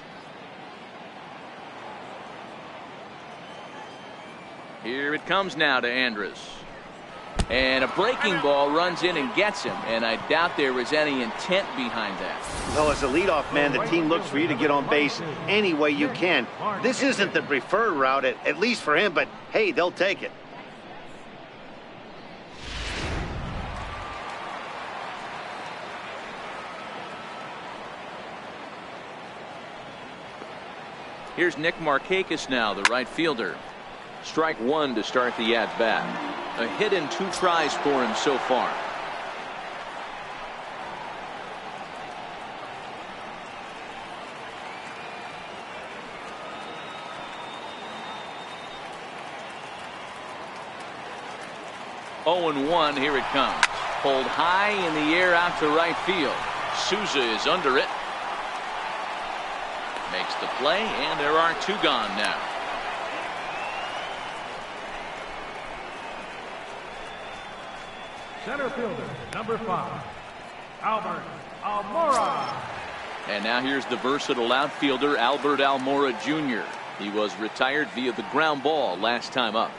Here it comes now to Andrus. And a breaking ball runs in and gets him, and I doubt there was any intent behind that. Well, as a leadoff man, the team looks for you to get on base any way you can. This isn't the preferred route, at least for him, but hey, they'll take it. Here's Nick Markakis now, the right fielder. Strike one to start the at-bat. A hit and 2 tries for him so far. Oh, and 1, here it comes. Pulled high in the air out to right field. Souza is under it. Makes the play, and there are 2 gone now. Center fielder, number 5, Albert Almora. And now here's the versatile outfielder, Albert Almora Jr. He was retired via the ground ball last time up.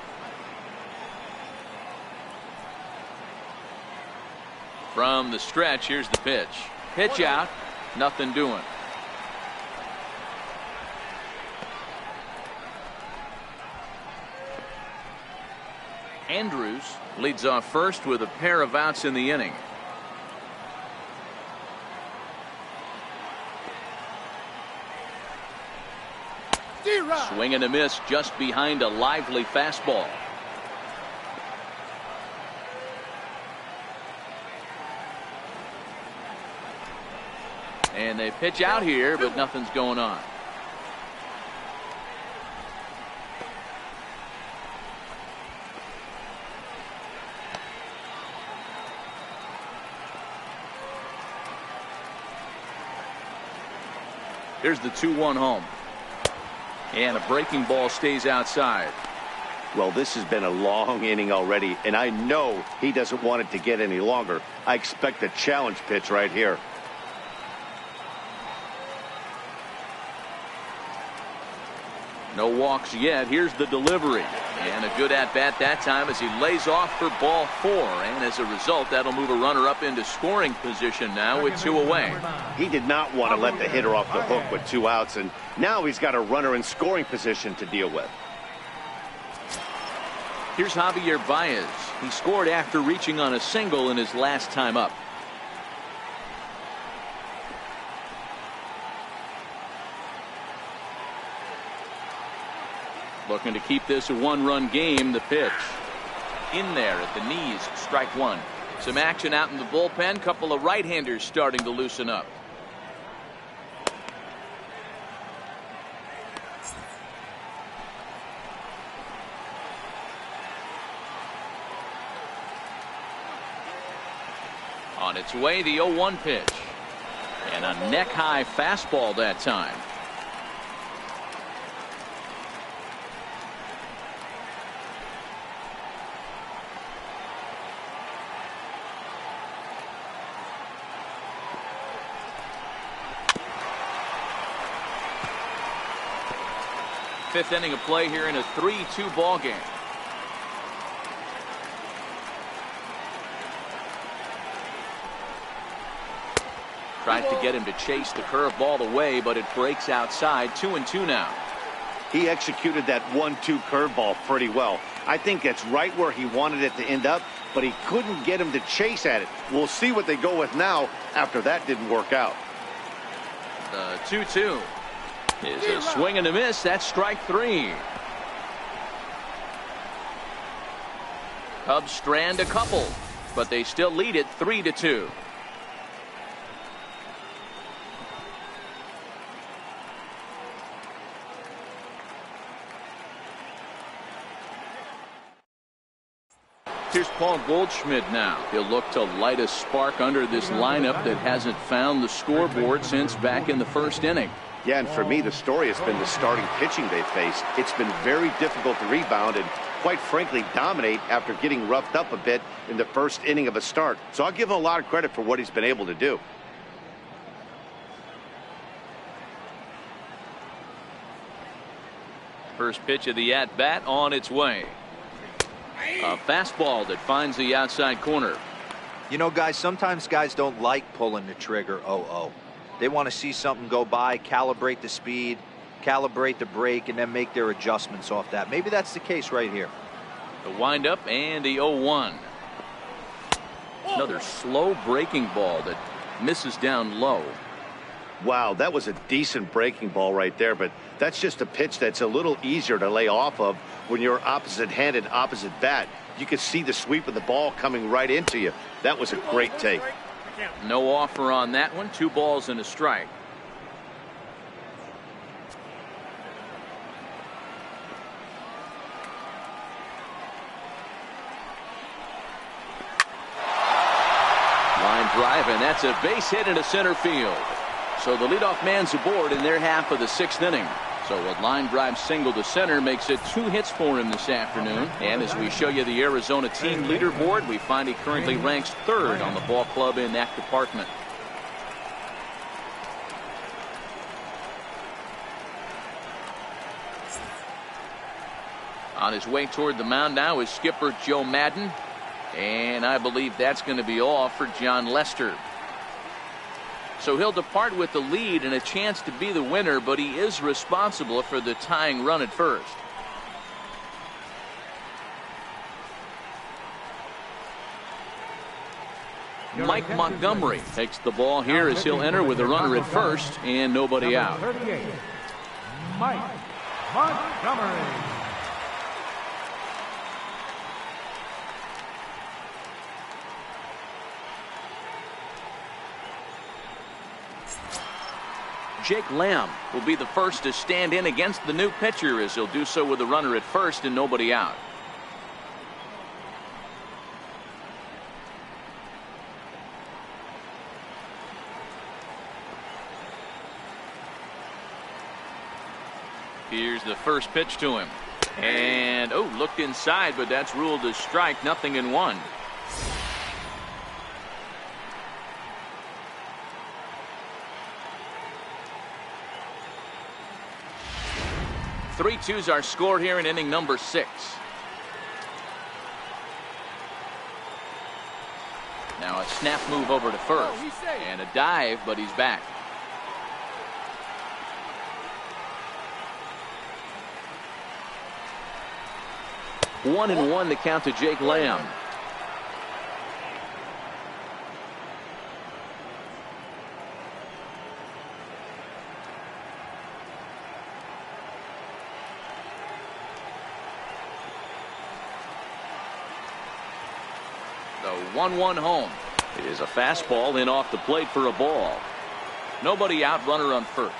From the stretch, here's the pitch. Pitch out, nothing doing. Andrews leads off first with a pair of outs in the inning. Swing and a miss just behind a lively fastball. And they pitch out here, but nothing's going on. Here's the 2-1 home. And a breaking ball stays outside. Well, this has been a long inning already, and I know he doesn't want it to get any longer. I expect a challenge pitch right here. No walks yet. Here's the delivery. And a good at-bat that time as he lays off for ball 4. And as a result, that'll move a runner up into scoring position now with 2 away. He did not want to let the hitter off the hook with 2 outs, and now he's got a runner in scoring position to deal with. Here's Javier Baez. He scored after reaching on a single in his last time up. Looking to keep this a 1-run game. The pitch in there at the knees. Strike 1. Some action out in the bullpen. Couple of right-handers starting to loosen up. On its way, the 0-1 pitch. And a neck-high fastball that time. Fifth inning of play here in a 3-2 ball game. Tries to get him to chase the curveball away, but it breaks outside. 2-2 now. He executed that 1-2 curveball pretty well. I think that's right where he wanted it to end up, but he couldn't get him to chase at it. We'll see what they go with now after that didn't work out. The 2-2 is a swing and a miss. That's strike 3. Cubs strand a couple, but they still lead it 3-2. Here's Paul Goldschmidt now. He'll look to light a spark under this lineup that hasn't found the scoreboard since back in the first inning. Yeah, and for me, the story has been the starting pitching they've faced. It's been very difficult to rebound and, quite frankly, dominate after getting roughed up a bit in the first inning of a start. So I'll give him a lot of credit for what he's been able to do. First pitch of the at-bat on its way. A fastball that finds the outside corner. You know, guys, sometimes guys don't like pulling the trigger 0-0. They want to see something go by, calibrate the speed, calibrate the brake, and then make their adjustments off that. Maybe that's the case right here. The windup and the 0-1. Another slow breaking ball that misses down low. Wow, that was a decent breaking ball right there, but that's just a pitch that's a little easier to lay off of when you're opposite handed, opposite bat. You could see the sweep of the ball coming right into you. That was a great take. No offer on that one. 2 balls and a strike. Line drive, and that's a base hit into center field. So the leadoff man's aboard in their half of the 6th inning. So a line drive single to center makes it 2 hits for him this afternoon. And as we show you the Arizona team leaderboard, we find he currently ranks 3rd on the ball club in that department. On his way toward the mound now is skipper Joe Madden. And I believe that's going to be all for John Lester. So he'll depart with the lead and a chance to be the winner, but he is responsible for the tying run at first. Mike Montgomery takes the ball here as he'll enter with a runner at first and nobody out. 38, Mike Montgomery. Jake Lamb will be the first to stand in against the new pitcher as he'll do so with a runner at first and nobody out. Here's the first pitch to him. And looked inside, but that's ruled a strike. 0-1. 3-2's our score here in inning number 6. Now a snap move over to first and a dive, but he's back. One and one to count to Jake Lamb. The 1-1 home. It is a fastball in off the plate for a ball. Nobody out, runner on first.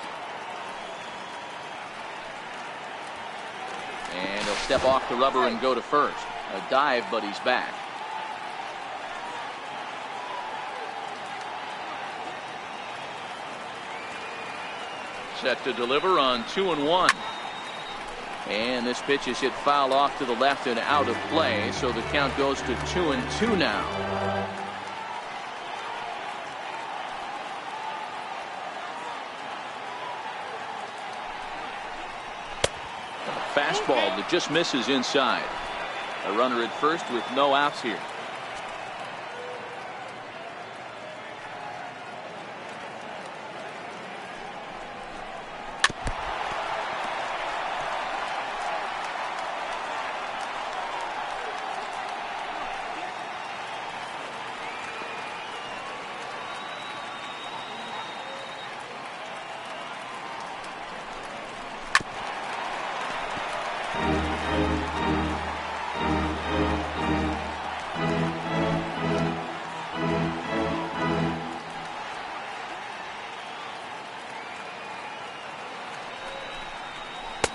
And he'll step off the rubber and go to first. A dive, but he's back. Set to deliver on 2-1. And this pitch is hit foul off to the left and out of play, so the count goes to 2-2 now. A fastball that just misses inside. A runner at first with no outs here.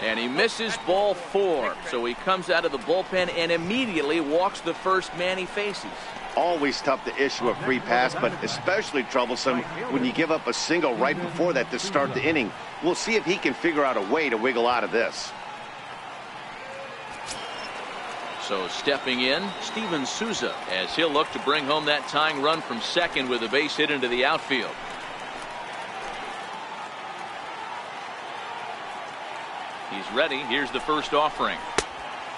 And he misses ball 4. So he comes out of the bullpen and immediately walks the first man he faces. Always tough to issue a free pass, but especially troublesome when you give up a single right before that to start the inning. We'll see if he can figure out a way to wiggle out of this. So stepping in, Steven Souza, as he'll look to bring home that tying run from second with a base hit into the outfield. He's ready. Here's the first offering.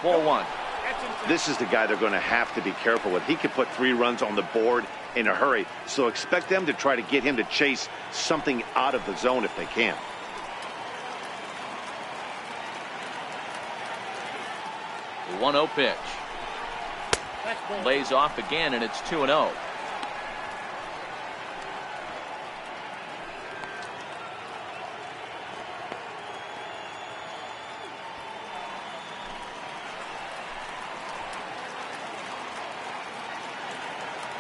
Ball 1. This is the guy they're going to have to be careful with. He could put 3 runs on the board in a hurry, so expect them to try to get him to chase something out of the zone if they can. The 1-0 pitch. Lays off again, and it's 2-0.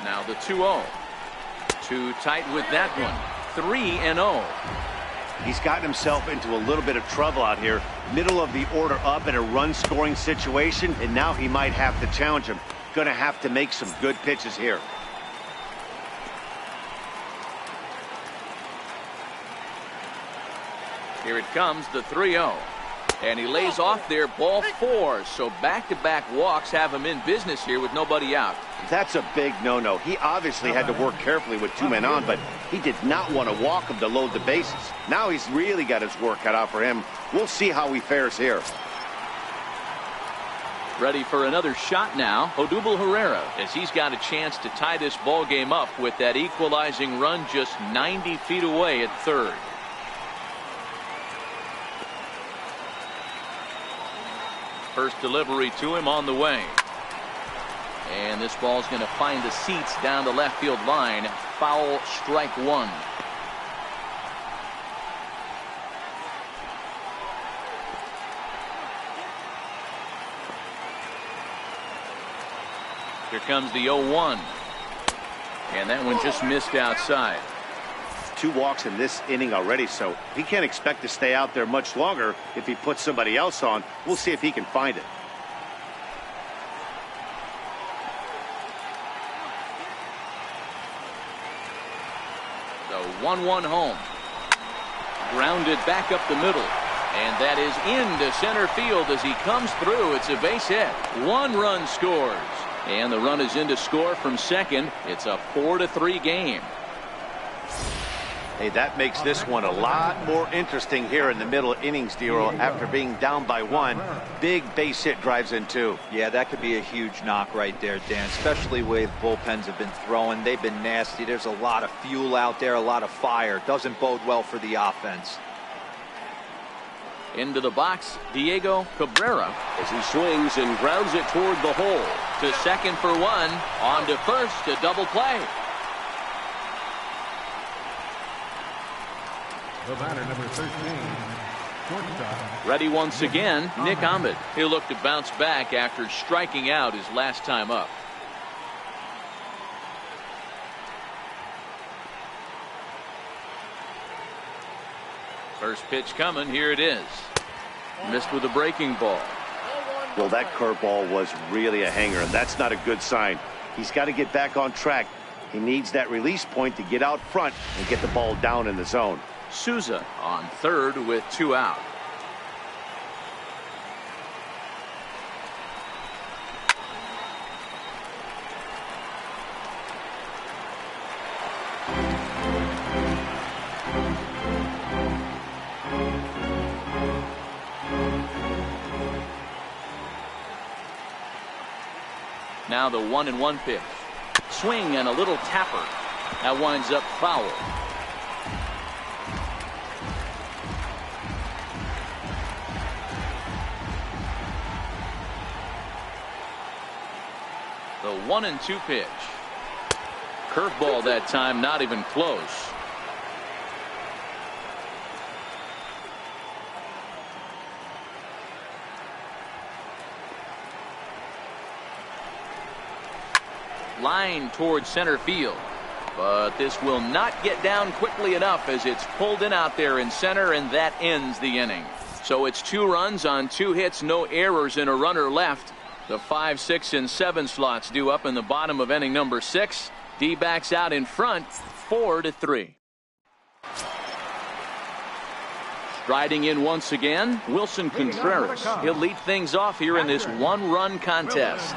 Now the 2-0. Too tight with that one. 3-0. He's gotten himself into a little bit of trouble out here. Middle of the order up in a run-scoring situation, and now he might have to challenge him. Going to have to make some good pitches here. Here it comes, the 3-0. And he lays off there, ball 4. So back-to-back walks have him in business here with nobody out. That's a big no-no. He obviously had to work carefully with 2 men on, but he did not want to walk him to load the bases. Now he's really got his work cut out for him. We'll see how he fares here. Ready for another shot now, Odubel Herrera, as he's got a chance to tie this ball game up with that equalizing run just 90 feet away at third. First delivery to him on the way. And this ball's going to find the seats down the left field line. Foul, strike 1. Here comes the 0-1. And that one just missed outside. 2 walks in this inning already, so he can't expect to stay out there much longer if he puts somebody else on. We'll see if he can find it. The 1-1 home. Grounded back up the middle. And that is into center field as he comes through. It's a base hit. 1 run scores. And the run is in to score from second. It's a 4-3 game. Hey, that makes this one a lot more interesting here in the middle innings, Dero. After being down by 1, big base hit drives in 2. Yeah, that could be a huge knock right there, Dan, especially the way the bullpens have been throwing. They've been nasty. There's a lot of fuel out there, a lot of fire. Doesn't bode well for the offense. Into the box, Diego Cabrera, as he swings and grounds it toward the hole. To second for 1, on to first to double play. The batter, number 13, shortstop. Ready once again, Nick Ahmed. He'll look to bounce back after striking out his last time up. First pitch coming. Here it is. Missed with a breaking ball. Well, that curveball was really a hanger, and that's not a good sign. He's got to get back on track. He needs that release point to get out front and get the ball down in the zone. Souza on third with 2 out. Now the 1-1 pitch. Swing and a little tapper. That winds up foul. The 1-2 pitch. Curveball that time, not even close. Line towards center field. But this will not get down quickly enough as it's pulled in out there in center, and that ends the inning. So it's 2 runs on 2 hits, no errors, and a runner left. The 5, 6, and 7 slots due up in the bottom of inning number 6. D-backs out in front, 4-3. Striding in once again, Wilson Contreras. He'll lead things off here in this 1-run contest.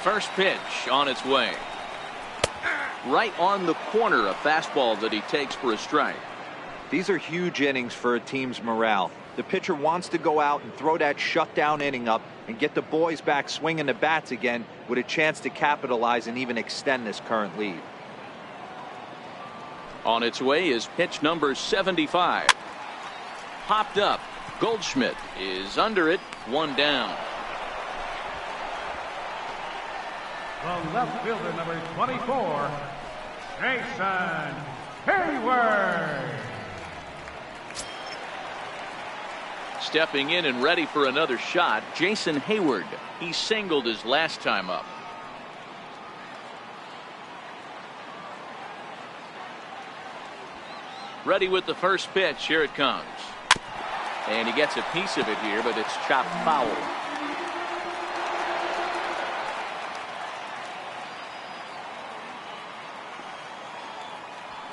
First pitch on its way. Right on the corner, a fastball that he takes for a strike. These are huge innings for a team's morale. The pitcher wants to go out and throw that shutdown inning up and get the boys back swinging the bats again with a chance to capitalize and even extend this current lead. On its way is pitch number 75. Popped up. Goldschmidt is under it. 1 down. The left fielder, number 24, Jason Hayward. Stepping in and ready for another shot, Jason Hayward. He singled his last time up. Ready with the first pitch. Here it comes. And he gets a piece of it here, but it's chopped foul.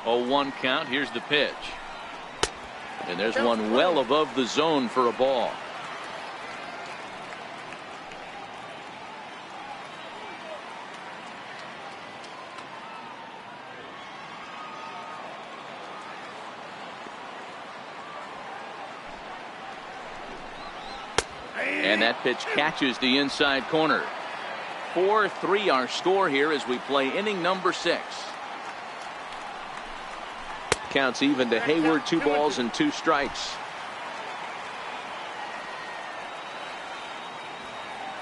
0-1 count. Here's the pitch. And there's one well above the zone for a ball. And that pitch catches the inside corner. 4-3 our score here as we play inning number 6. Counts even to Hayward. 2 balls and 2 strikes.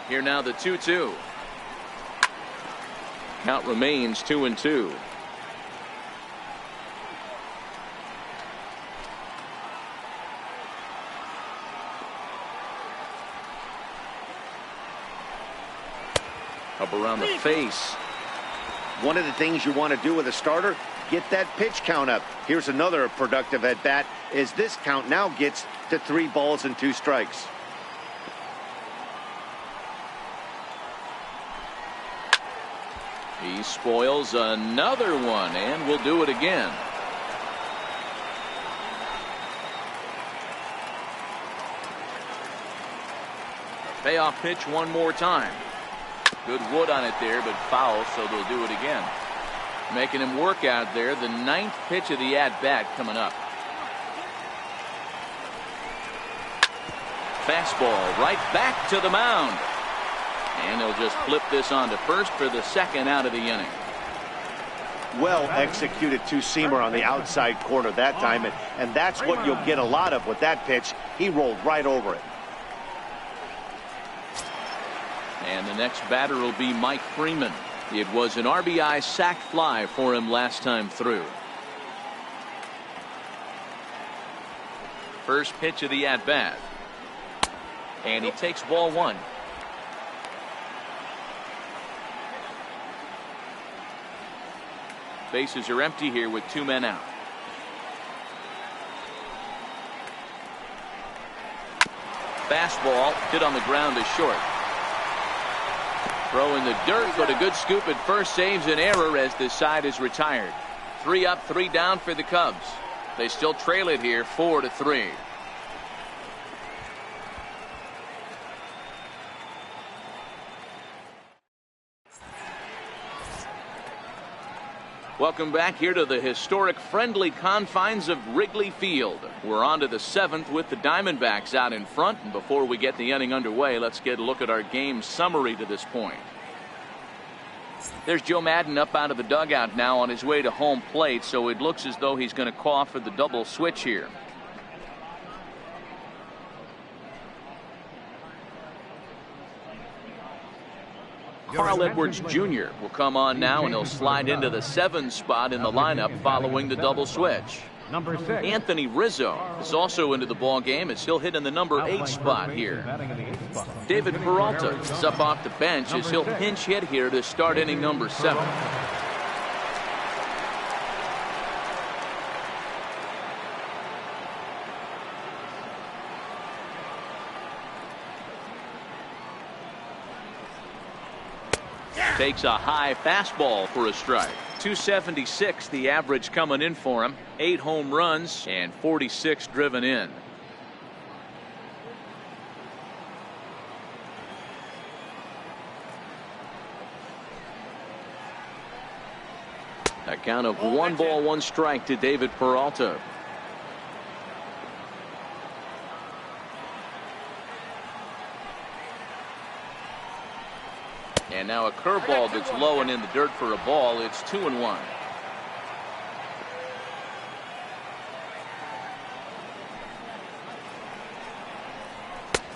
Here now the 2-2. Count remains 2-2. Up around the face. One of the things you want to do with a starter, get that pitch count up. Here's another productive at bat as this count now gets to 3 balls and 2 strikes. He spoils another one and will do it again. Payoff pitch one more time. Good wood on it there, but foul, so they'll do it again. Making him work out there. The 9th pitch of the at-bat coming up. Fastball right back to the mound. And he'll just flip this on to first for the 2nd out of the inning. Well executed two-seamer on the outside corner that time, and that's what you'll get a lot of with that pitch. He rolled right over it. And the next batter will be Mike Freeman. It was an RBI sac fly for him last time through. First pitch of the at-bat. And he takes ball 1. Bases are empty here with 2 men out. Fastball hit on the ground is short. Throw in the dirt, but a good scoop at first saves an error as this side is retired. 3 up, 3 down for the Cubs. They still trail it here 4-3. Welcome back here to the historic friendly confines of Wrigley Field. We're on to the 7th with the Diamondbacks out in front. And before we get the inning underway, let's get a look at our game summary to this point. There's Joe Maddon up out of the dugout now on his way to home plate, so it looks as though he's going to call for the double switch here. Carl Edwards Jr. will come on now, and he'll slide into the 7 spot in the lineup following the double switch. Number 6. Anthony Rizzo is also into the ball game as he'll hit in the number 8 spot here. David Peralta is up off the bench as he'll pinch hit here to start inning number 7. Takes a high fastball for a strike. 276 the average coming in for him. 8 home runs and 46 driven in. A count of 1 ball 1 strike to David Peralta. And now a curveball that's low and in the dirt for a ball. It's 2-1.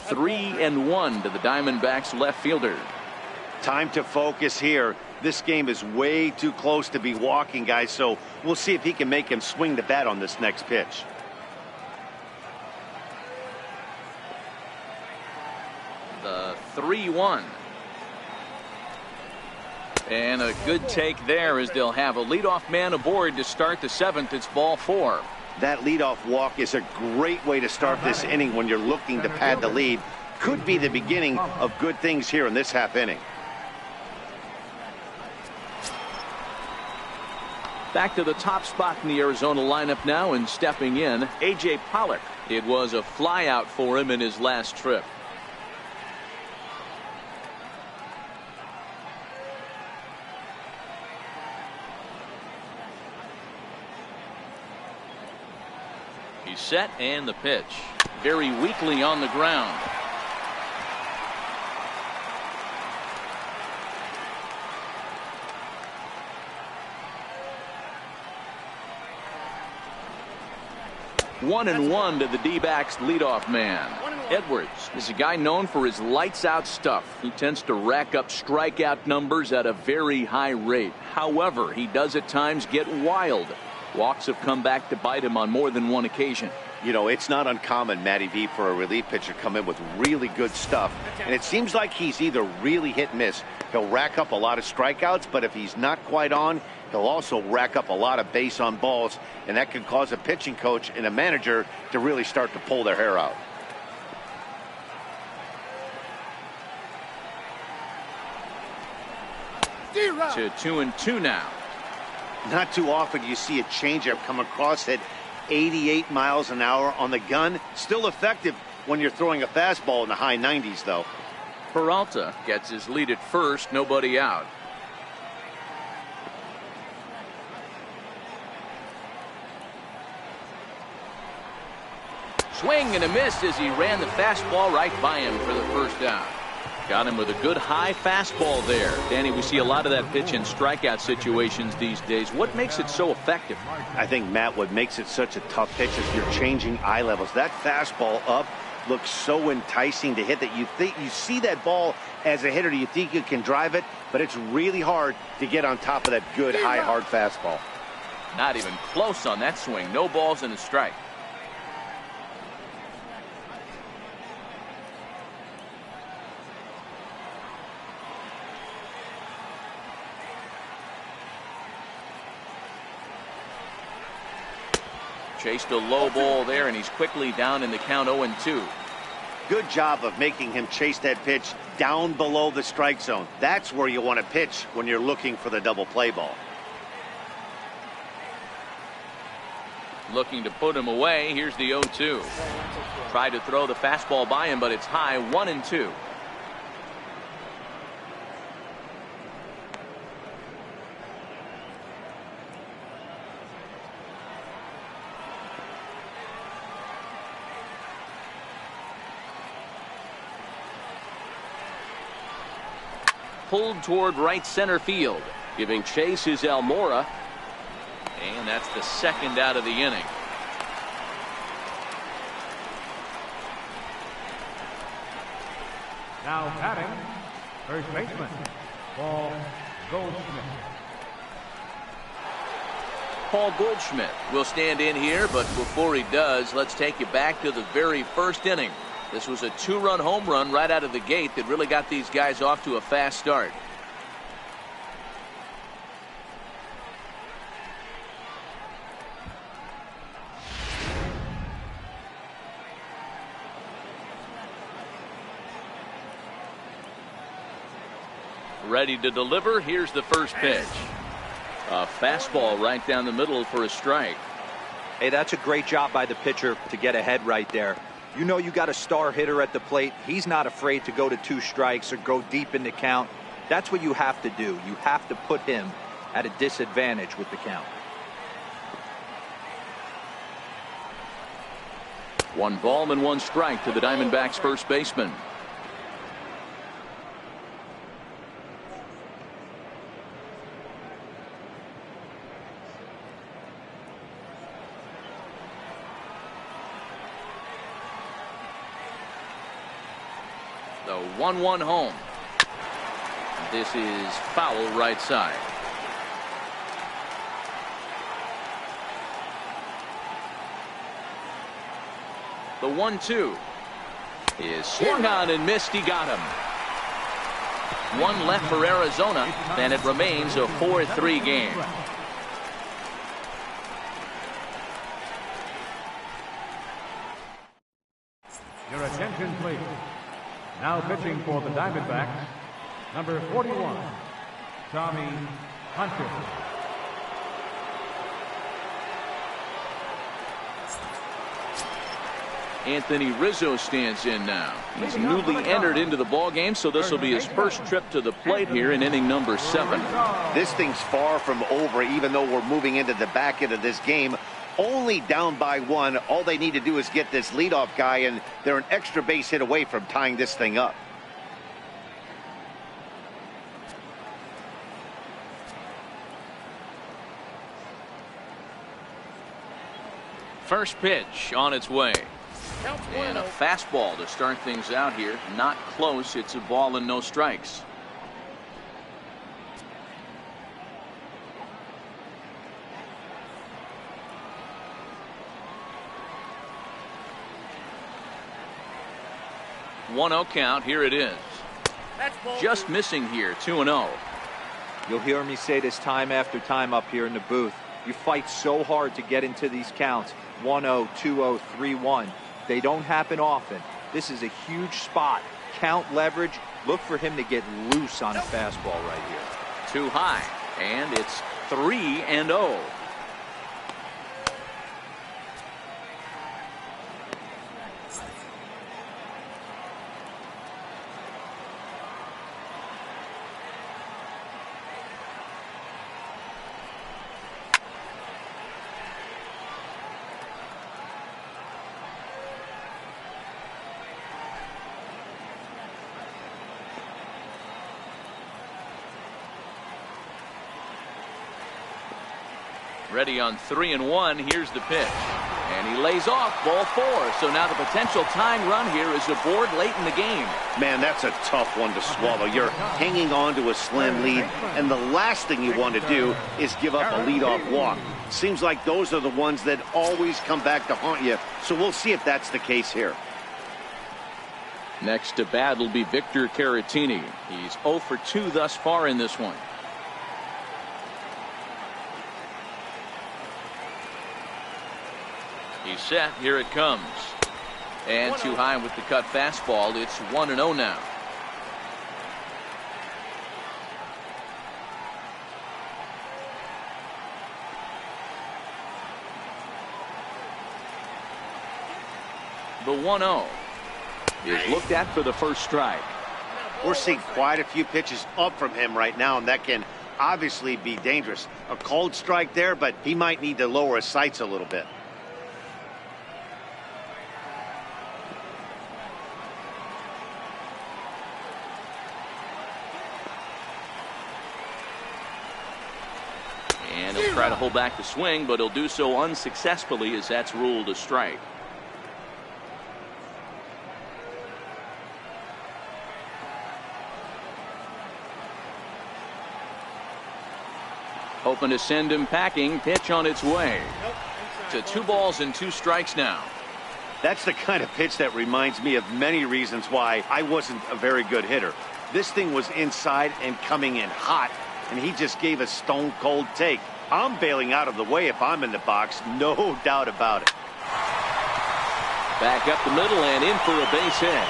Three and 1 to the Diamondbacks left fielder. Time to focus here. This game is way too close to be walking, guys, so we'll see if he can make him swing the bat on this next pitch. 3-1. And a good take there as they'll have a leadoff man aboard to start the 7th. It's ball 4. That leadoff walk is a great way to start this inning when you're looking to pad the lead. Could be the beginning of good things here in this half inning. Back to the top spot in the Arizona lineup now, and stepping in, A.J. Pollock. It was a flyout for him in his last trip. He's set, and the pitch. Very weakly on the ground. One and one to the D-backs leadoff man. Edwards is a guy known for his lights out stuff. He tends to rack up strikeout numbers at a very high rate. However, he does at times get wild. Walks have come back to bite him on more than one occasion. You know, it's not uncommon, Matty V, for a relief pitcher to come in with really good stuff. And it seems like he's either really hit and miss. He'll rack up a lot of strikeouts, but if he's not quite on, he'll also rack up a lot of base on balls. And that can cause a pitching coach and a manager to really start to pull their hair out. To 2-2 now. Not too often you see a changeup come across at 88 miles an hour on the gun. Still effective when you're throwing a fastball in the high 90s, though. Peralta gets his lead at first, nobody out. Swing and a miss as he ran the fastball right by him for the first out. Got him with a good high fastball there. Danny, we see a lot of that pitch in strikeout situations these days. What makes it so effective? I think, Matt, what makes it such a tough pitch is you're changing eye levels. That fastball up looks so enticing to hit that you see that ball as a hitter, you think you can drive it, but it's really hard to get on top of that good high hard fastball. Not even close on that swing. No balls and a strike. Chased a low ball there, and he's quickly down in the count 0-2. Good job of making him chase that pitch down below the strike zone. That's where you want to pitch when you're looking for the double play ball. Looking to put him away. Here's the 0-2. Tried to throw the fastball by him, but it's high, 1-2. Pulled toward right center field. Giving chase is Almora. And that's the second out of the inning. Now batting, first baseman, Paul Goldschmidt. Paul Goldschmidt will stand in here, but before he does, let's take you back to the very first inning. This was a 2-run home run right out of the gate that really got these guys off to a fast start. Ready to deliver. Here's the first pitch. A fastball right down the middle for a strike. Hey, that's a great job by the pitcher to get ahead right there. You know you got a star hitter at the plate. He's not afraid to go to 2 strikes or go deep in the count. That's what you have to do. You have to put him at a disadvantage with the count. 1 ball and 1 strike to the Diamondbacks first baseman. The 1-1 home. This is foul right side. The 1-2 is swung on and missed. He got him. One left for Arizona, and it remains a 4-3 game. Your attention, please. Now pitching for the Diamondbacks, number 41, Tommy Hunter. Anthony Rizzo stands in now. He's newly entered into the ball game, so this will be his first trip to the plate here in inning number 7. This thing's far from over, even though we're moving into the back end of this game. Only down by 1. All they need to do is get this leadoff guy, and they're an extra base hit away from tying this thing up. First pitch on its way. And a fastball to start things out here. Not close. It's a ball and no strikes. One 0 count. Here it is. Just missing here. 2-0. You'll hear me say this time after time up here in the booth. You fight so hard to get into these counts. 1-0, 2-0, 3-1. They don't happen often. This is a huge spot. Count leverage. Look for him to get loose on a fastball right here. Too high. And it's 3-0. Ready on 3-1. Here's the pitch. And he lays off ball 4. So now the potential tying run here is aboard late in the game. Man, that's a tough one to swallow. You're hanging on to a slim lead, and the last thing you want to do is give up a leadoff walk. Seems like those are the ones that always come back to haunt you. So we'll see if that's the case here. Next to bat will be Victor Caratini. He's 0 for 2 thus far in this one. He's set. Here it comes. And too high with the cut fastball. It's 1-0 now. The 1-0 is looked at for the first strike. We're seeing quite a few pitches up from him right now, and that can obviously be dangerous. A cold strike there, but he might need to lower his sights a little bit. And he'll try to hold back the swing, but he'll do so unsuccessfully as that's ruled a strike. Hoping to send him packing. Pitch on its way. To 2 balls and 2 strikes now. That's the kind of pitch that reminds me of many reasons why I wasn't a very good hitter. This thing was inside and coming in hot, and he just gave a stone cold take. I'm bailing out of the way if I'm in the box, no doubt about it. Back up the middle and in for a base hit.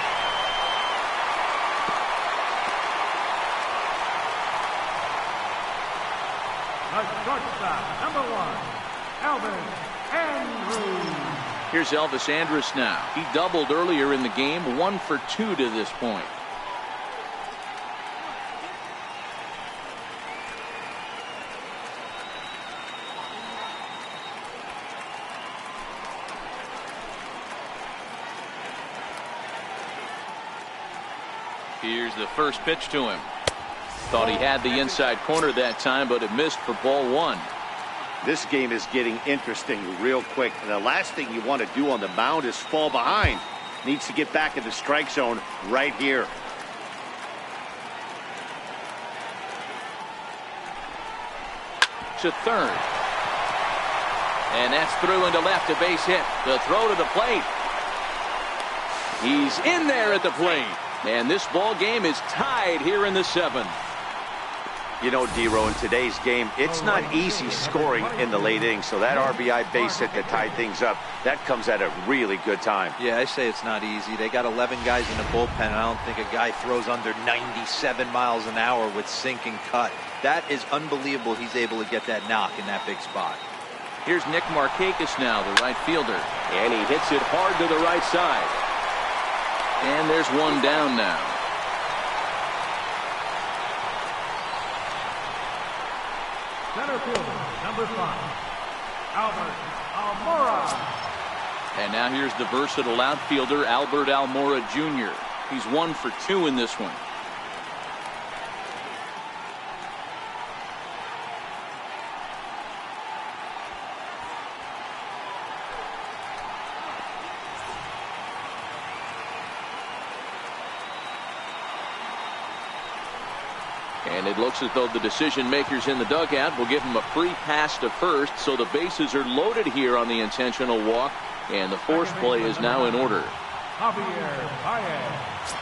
The shortstop, number 1, Elvis Andrus. Here's Elvis Andrus now. He doubled earlier in the game, 1 for 2 to this point. Here's the first pitch to him. Thought he had the inside corner that time, but it missed for ball 1. This game is getting interesting real quick. And the last thing you want to do on the mound is fall behind. Needs to get back in the strike zone right here. To third. And that's through into left, a base hit. The throw to the plate. He's in there at the plate. And this ball game is tied here in the 7th. You know, D-Row, in today's game, it's not easy scoring in the late innings, so that RBI base hit that tied things up, that comes at a really good time. Yeah, I say it's not easy. They got 11 guys in the bullpen, and I don't think a guy throws under 97 miles an hour with sinking cut. That is unbelievable he's able to get that knock in that big spot. Here's Nick Markakis now, the right fielder. And he hits it hard to the right side. And there's one down now. Center fielder, number 5, Albert Almora. And now here's the versatile outfielder, Albert Almora Jr. He's 1 for 2 in this one. And it looks as though the decision makers in the dugout will give him a free pass to first, so the bases are loaded here on the intentional walk, and the force play is now in order. Javier Baez.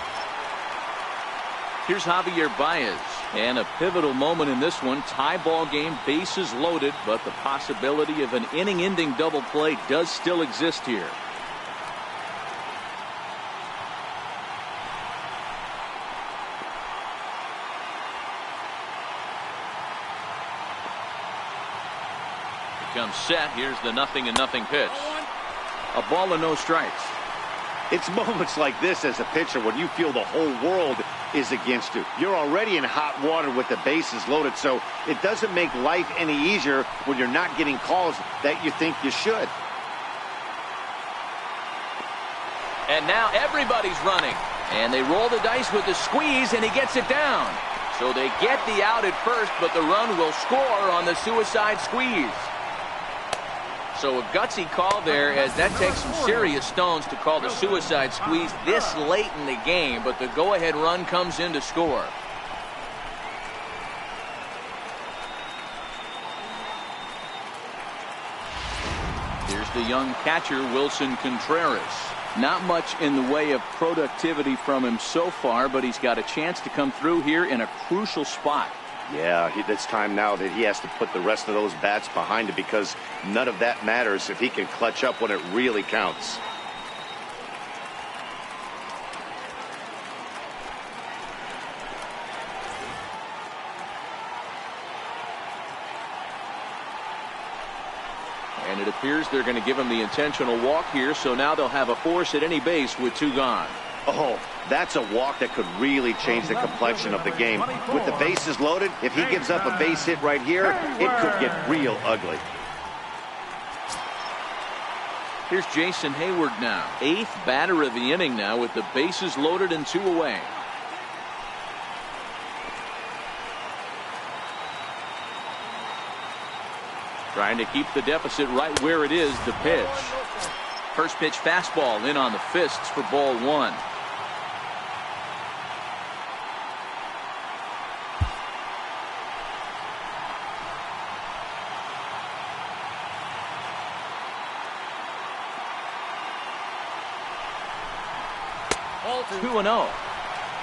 Here's Javier Baez, and a pivotal moment in this one. Tie ball game, bases loaded, but the possibility of an inning-ending double play does still exist here. Comes set. Here's the 0-0 pitch. A ball and no strikes. It's moments like this as a pitcher when you feel the whole world is against you. You're already in hot water with the bases loaded, so it doesn't make life any easier when you're not getting calls that you think you should. And now everybody's running. And they roll the dice with the squeeze, and he gets it down. So they get the out at first, but the run will score on the suicide squeeze. So a gutsy call there, as that takes some serious stones to call the suicide squeeze this late in the game, but the go-ahead run comes in to score. Here's the young catcher, Wilson Contreras. Not much in the way of productivity from him so far, but he's got a chance to come through here in a crucial spot. Yeah, it's time now that he has to put the rest of those bats behind it, because none of that matters if he can clutch up when it really counts. And it appears they're going to give him the intentional walk here, so now they'll have a force at any base with 2 gone. Oh, that's a walk that could really change the complexion of the game. With the bases loaded, if he gives up a base hit right here, it could get real ugly. Here's Jason Hayward now, 8th batter of the inning now, with the bases loaded and 2 away. Trying to keep the deficit right where it is. The pitch. First pitch fastball in on the fists for ball 1. Ball 2-0.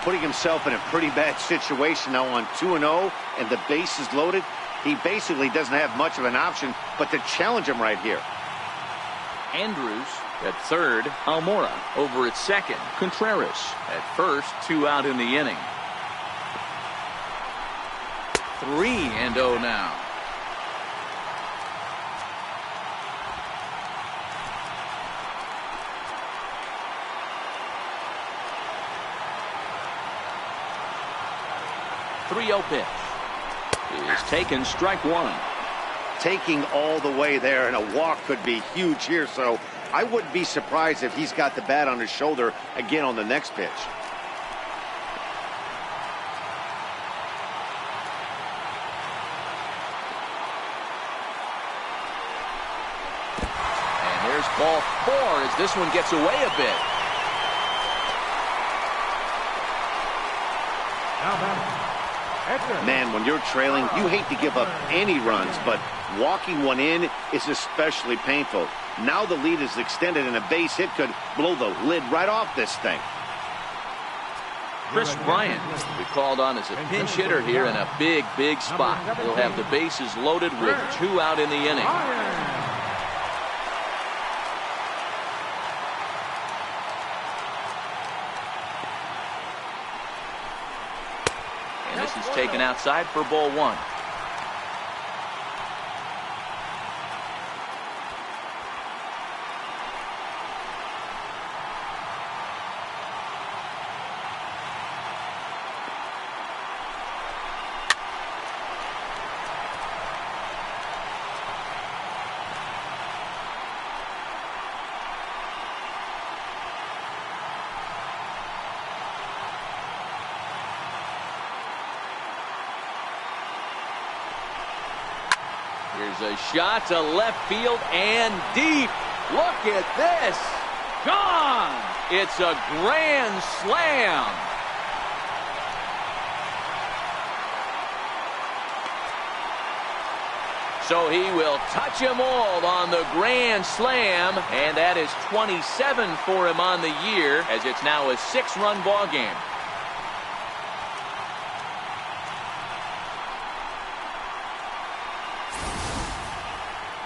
Putting himself in a pretty bad situation now on 2-0 and the bases loaded. He basically doesn't have much of an option but to challenge him right here. Andrews at third. Almora over at second. Contreras at first. 2 out in the inning. 3-0 now. .30 pitch is taken, strike 1. Taking all the way there, and a walk could be huge here, so I wouldn't be surprised if he's got the bat on his shoulder again on the next pitch. And there's ball 4 as this one gets away a bit. Man, when you're trailing, you hate to give up any runs, but walking one in is especially painful. Now the lead is extended, and a base hit could blow the lid right off this thing. Chris Bryant will be called on as a pinch hitter here in a big spot. He'll have the bases loaded with 2 out in the inning. And this is taken outside for ball 1. Here's a shot to left field and deep. Look at this. Gone. It's a grand slam. So he will touch them all on the grand slam, and that is 27 for him on the year, as it's now a 6-run ball game.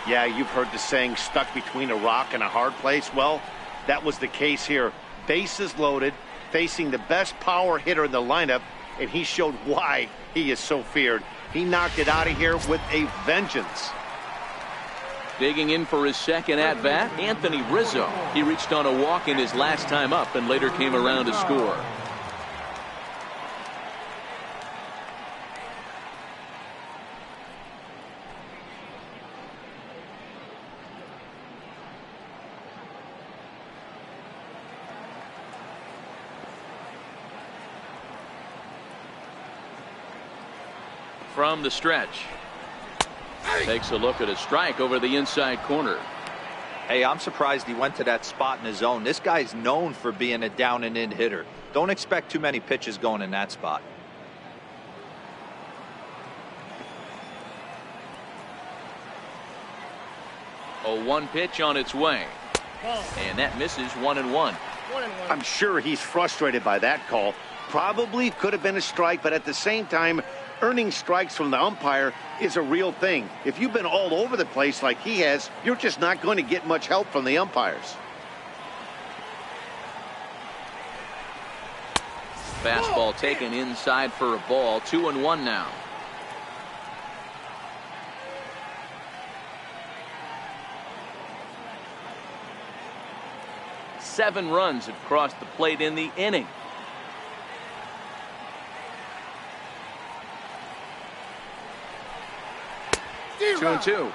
Yeah, you've heard the saying, stuck between a rock and a hard place. Well, that was the case here. Bases loaded, facing the best power hitter in the lineup, and he showed why he is so feared. He knocked it out of here with a vengeance. Digging in for his second at-bat, Anthony Rizzo. He reached on a walk in his last time up and later came around to score. From the stretch. Takes a look at a strike over the inside corner. Hey, I'm surprised he went to that spot in his zone. This guy's known for being a down and in hitter. Don't expect too many pitches going in that spot. A 1 pitch on its way. And that misses 1-1. I'm sure he's frustrated by that call. Probably could have been a strike, but at the same time, earning strikes from the umpire is a real thing. If you've been all over the place like he has, you're just not going to get much help from the umpires. Fastball taken inside for a ball. 2-1 now. Seven runs have crossed the plate in the inning. Two and two.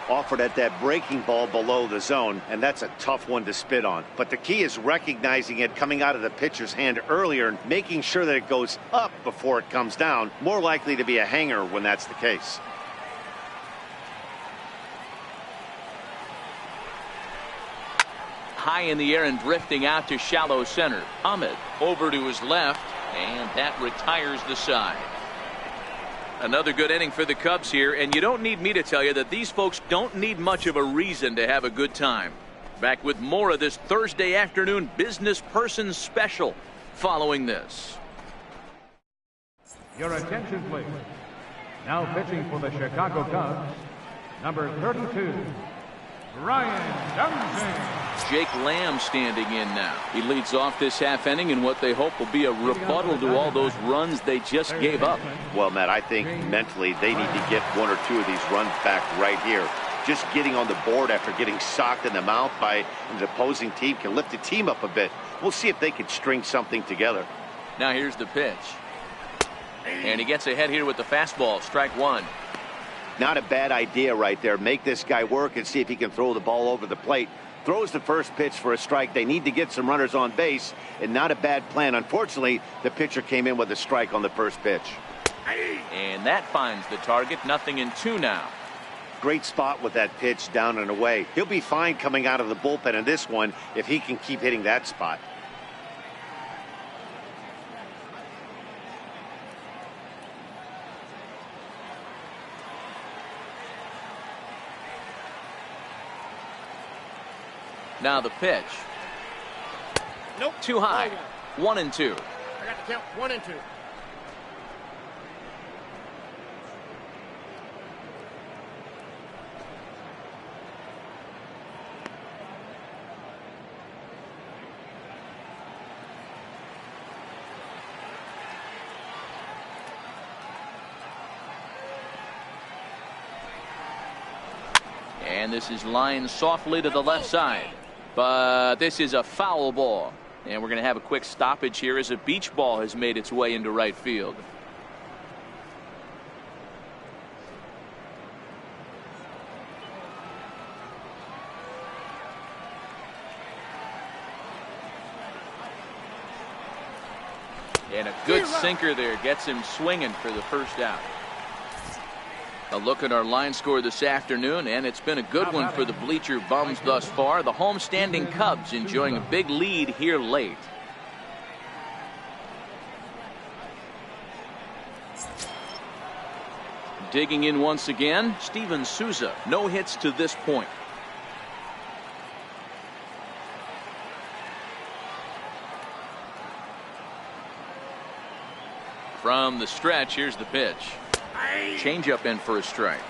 Offered at that breaking ball below the zone, and that's a tough one to spit on. But the key is recognizing it coming out of the pitcher's hand earlier and making sure that it goes up before it comes down. More likely to be a hanger when that's the case. High in the air and drifting out to shallow center. Ahmed over to his left, and that retires the side. Another good inning for the Cubs here, and you don't need me to tell you that these folks don't need much of a reason to have a good time. Back with more of this Thursday afternoon business person special following this. Your attention, please. Now pitching for the Chicago Cubs, number 32, Ryan Johnson. Jake Lamb standing in now. He leads off this half inning in what they hope will be a rebuttal to all those runs they just gave up. Well, Matt, I think mentally they need to get one or two of these runs back right here. Just getting on the board after getting socked in the mouth by an opposing team can lift the team up a bit. We'll see if they can string something together. Now here's the pitch. And he gets ahead here with the fastball. Strike one. Not a bad idea right there. Make this guy work and see if he can throw the ball over the plate. Throws the first pitch for a strike. They need to get some runners on base, and not a bad plan. Unfortunately, the pitcher came in with a strike on the first pitch. And that finds the target. 0-2 now. Great spot with that pitch down and away. He'll be fine coming out of the bullpen in this one if he can keep hitting that spot. Now the pitch. Nope. Too high. 1-2. I got the count 1 and 2. And this is lined softly to the left side. But this is a foul ball. And we're going to have a quick stoppage here as a beach ball has made its way into right field. And a good sinker there gets him swinging for the first out. A look at our line score this afternoon, and it's been a good one for the bleacher bums thus far. The homestanding Cubs enjoying a big lead here late. Digging in once again, Steven Souza. No hits to this point. From the stretch, here's the pitch. Changeup in for a strike.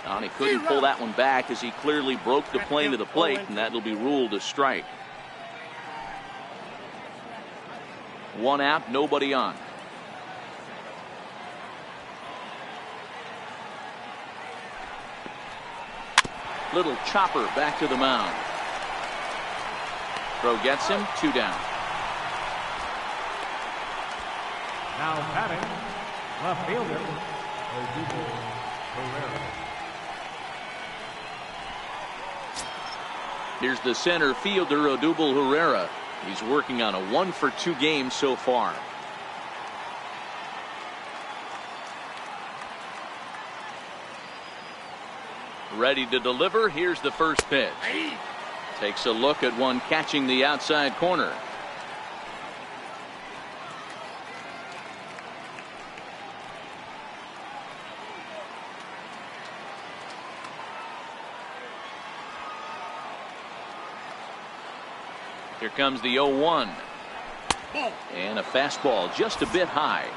And he couldn't pull that one back as he clearly broke the plane to the plate, and that'll be ruled a strike. 1 out, nobody on. Little chopper back to the mound. Throw gets him, 2 down. Now batting, left fielder, Odubel Herrera. Here's the center fielder, Odubel Herrera. He's working on a 1-for-2 game so far. Ready to deliver. Here's the first pitch. Takes a look at one catching the outside corner. Here comes the 0-1. And a fastball just a bit high.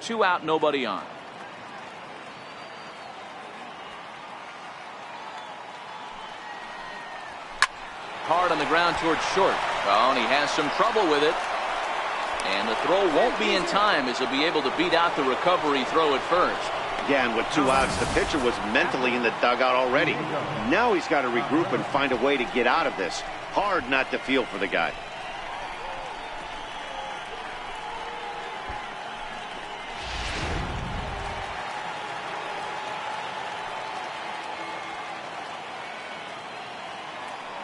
Two out, nobody on. Hard on the ground towards short. Oh, and he has some trouble with it. And the throw won't be in time as he'll be able to beat out the recovery throw at first. Yeah, and with 2 outs, the pitcher was mentally in the dugout already. Now he's got to regroup and find a way to get out of this. Hard not to feel for the guy.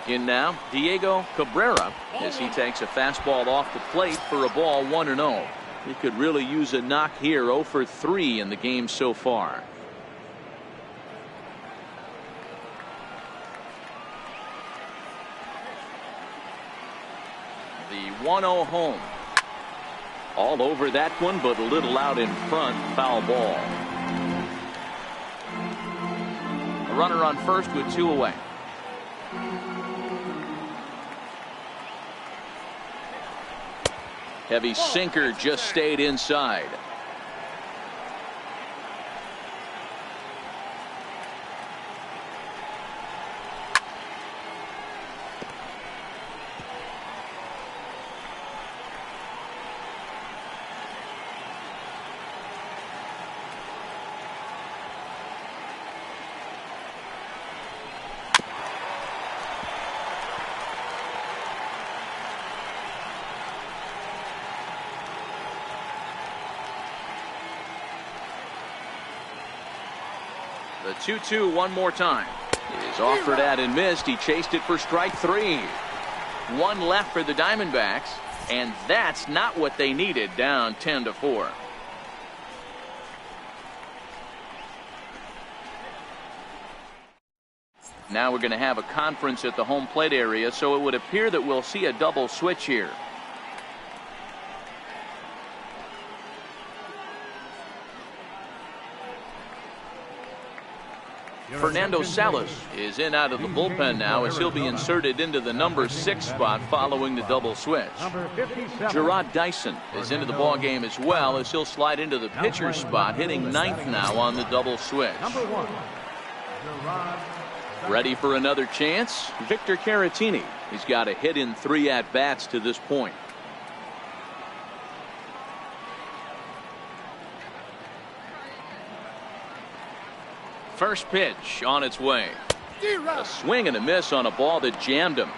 In now, Diego Cabrera as he takes a fastball off the plate for a ball 1-0. He could really use a knock here. 0 for 3 in the game so far. The 1-0 home. All over that one, but a little out in front. Foul ball. A runner on first with 2 away. Heavy sinker just stayed inside. The 2-2 one more time. Is offered at and missed. He chased it for strike 3. 1 left for the Diamondbacks, and that's not what they needed, down 10-4. Now we're going to have a conference at the home plate area, so it would appear that we'll see a double switch here. Fernando Salas is in out of the bullpen now as he'll be inserted into the number 6 spot following the double switch. Gerard Dyson is into the ball game as well as he'll slide into the pitcher's spot, hitting 9th now on the double switch. Ready for another chance? Victor Caratini. He's got a hit in 3 at-bats to this point. First pitch on its way. A swing and a miss on a ball that jammed him.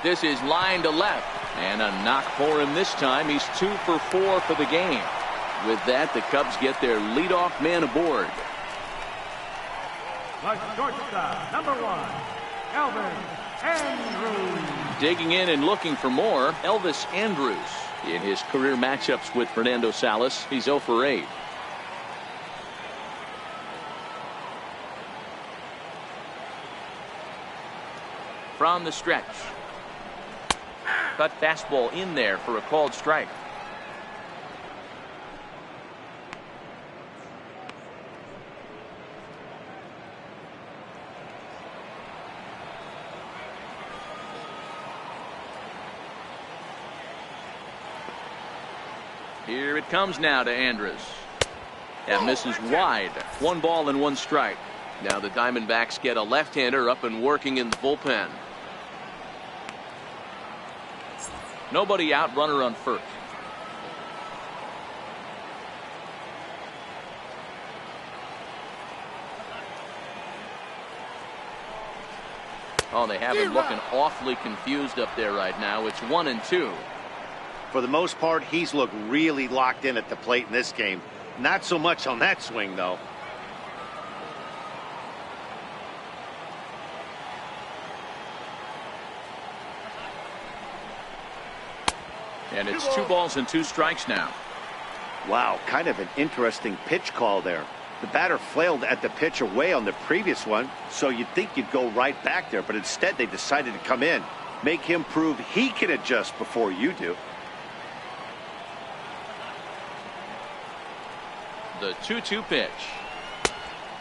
This is line to left, and a knock for him this time. He's 2 for 4 for the game. With that, the Cubs get their leadoff man aboard. The shortstop, number 1, Elvis Andrus. Digging in and looking for more, Elvis Andrus. In his career matchups with Fernando Salas, he's 0 for 8. From the stretch. Cut fastball in there for a called strike. Here it comes now to Andrus. That misses wide. 1 ball and 1 strike. Now the Diamondbacks get a left-hander up and working in the bullpen. Nobody out, runner on first. Oh, they have him looking awfully confused up there right now. It's 1-2. For the most part, he's looked really locked in at the plate in this game. Not so much on that swing, though. And it's 2 balls and 2 strikes now. Wow, kind of an interesting pitch call there. The batter flailed at the pitch away on the previous one, so you'd think you'd go right back there, but instead they decided to come in. Make him prove he can adjust before you do. The 2-2 pitch.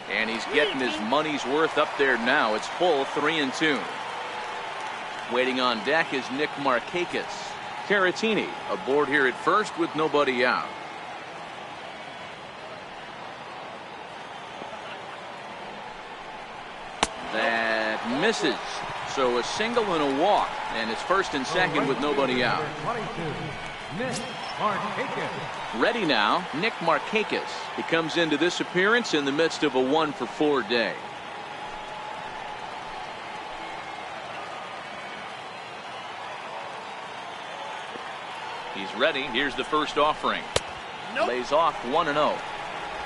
And he's getting his money's worth up there now. It's full 3-2. Waiting on deck is Nick Markakis. Caratini aboard here at first with nobody out. That misses. So a single and a walk, and it's first and second with nobody out. Ready now, Nick Markakis. He comes into this appearance in the midst of a 1 for 4 day. He's ready. Here's the first offering. Lays off 1-0.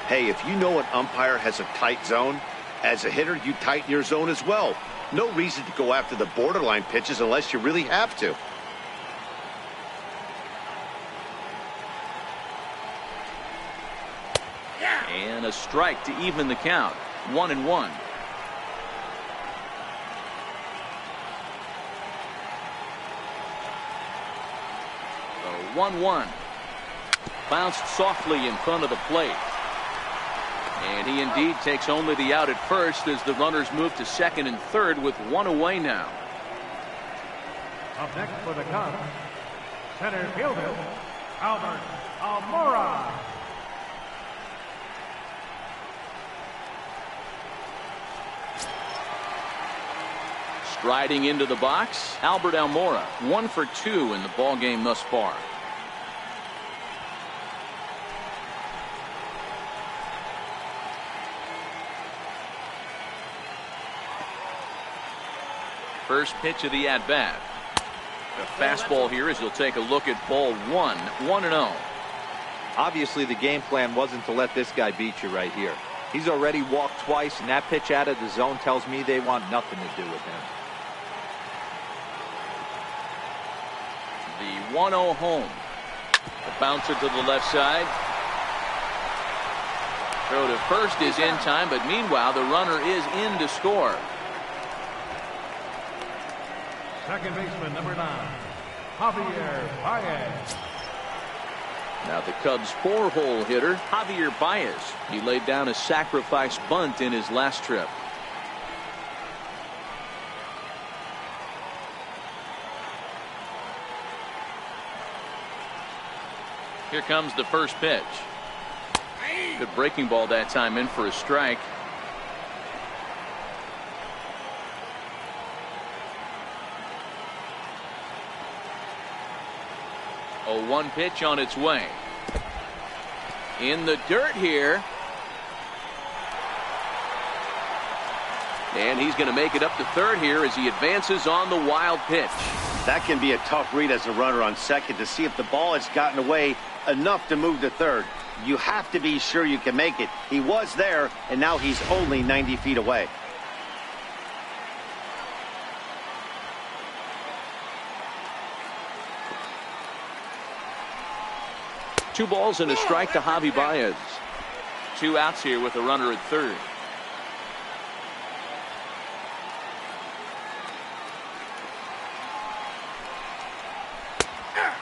Hey, if you know an umpire has a tight zone, as a hitter, you tighten your zone as well. No reason to go after the borderline pitches unless you really have to. And a strike to even the count. 1-1. The 1-1. Bounced softly in front of the plate. And he indeed takes only the out at first as the runners move to second and third with 1 away now. Up next for the Cubs, center fielder, Albert Almora. Striding into the box, Albert Almora, 1 for 2 in the ball game thus far. First pitch of the at-bat. The fastball here as he'll take a look at ball 1, 1-0. Obviously, the game plan wasn't to let this guy beat you right here. He's already walked twice, and that pitch out of the zone tells me they want nothing to do with him. The 1-0 home. A bouncer to the left side. Throw to first is in time, but meanwhile the runner is in to score. Second baseman, number 9, Javier Baez. Now the Cubs' 4-hole hitter, Javier Baez. He laid down a sacrifice bunt in his last trip. Here comes the first pitch. Good breaking ball that time, in for a strike. A 1 pitch on its way. In the dirt here. And he's going to make it up to third here as he advances on the wild pitch. That can be a tough read as a runner on second to see if the ball has gotten away enough to move to third. You have to be sure you can make it. He was there, and now he's only 90 feet away. Two balls and a strike to Javi Baez. 2 outs here with a runner at third.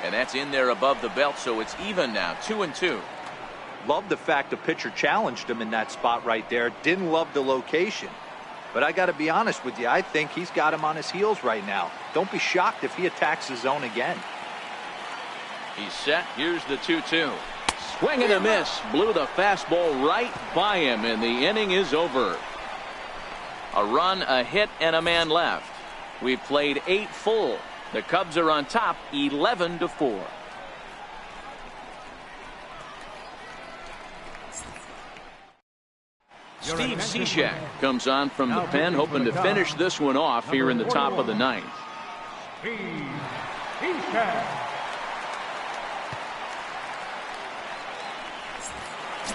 And that's in there above the belt, so it's even now, 2-2. Love the fact the pitcher challenged him in that spot right there. Didn't love the location. But I got to be honest with you, I think he's got him on his heels right now. Don't be shocked if he attacks the zone again. He's set. Here's the 2-2. Swing and a miss. Blew the fastball right by him, and the inning is over. A run, a hit, and a man left. We've played 8 full. The Cubs are on top, 11-4. Steve Cishek comes on from the pen, hoping to finish this one off here in the top of the 9th. Steve Cishek.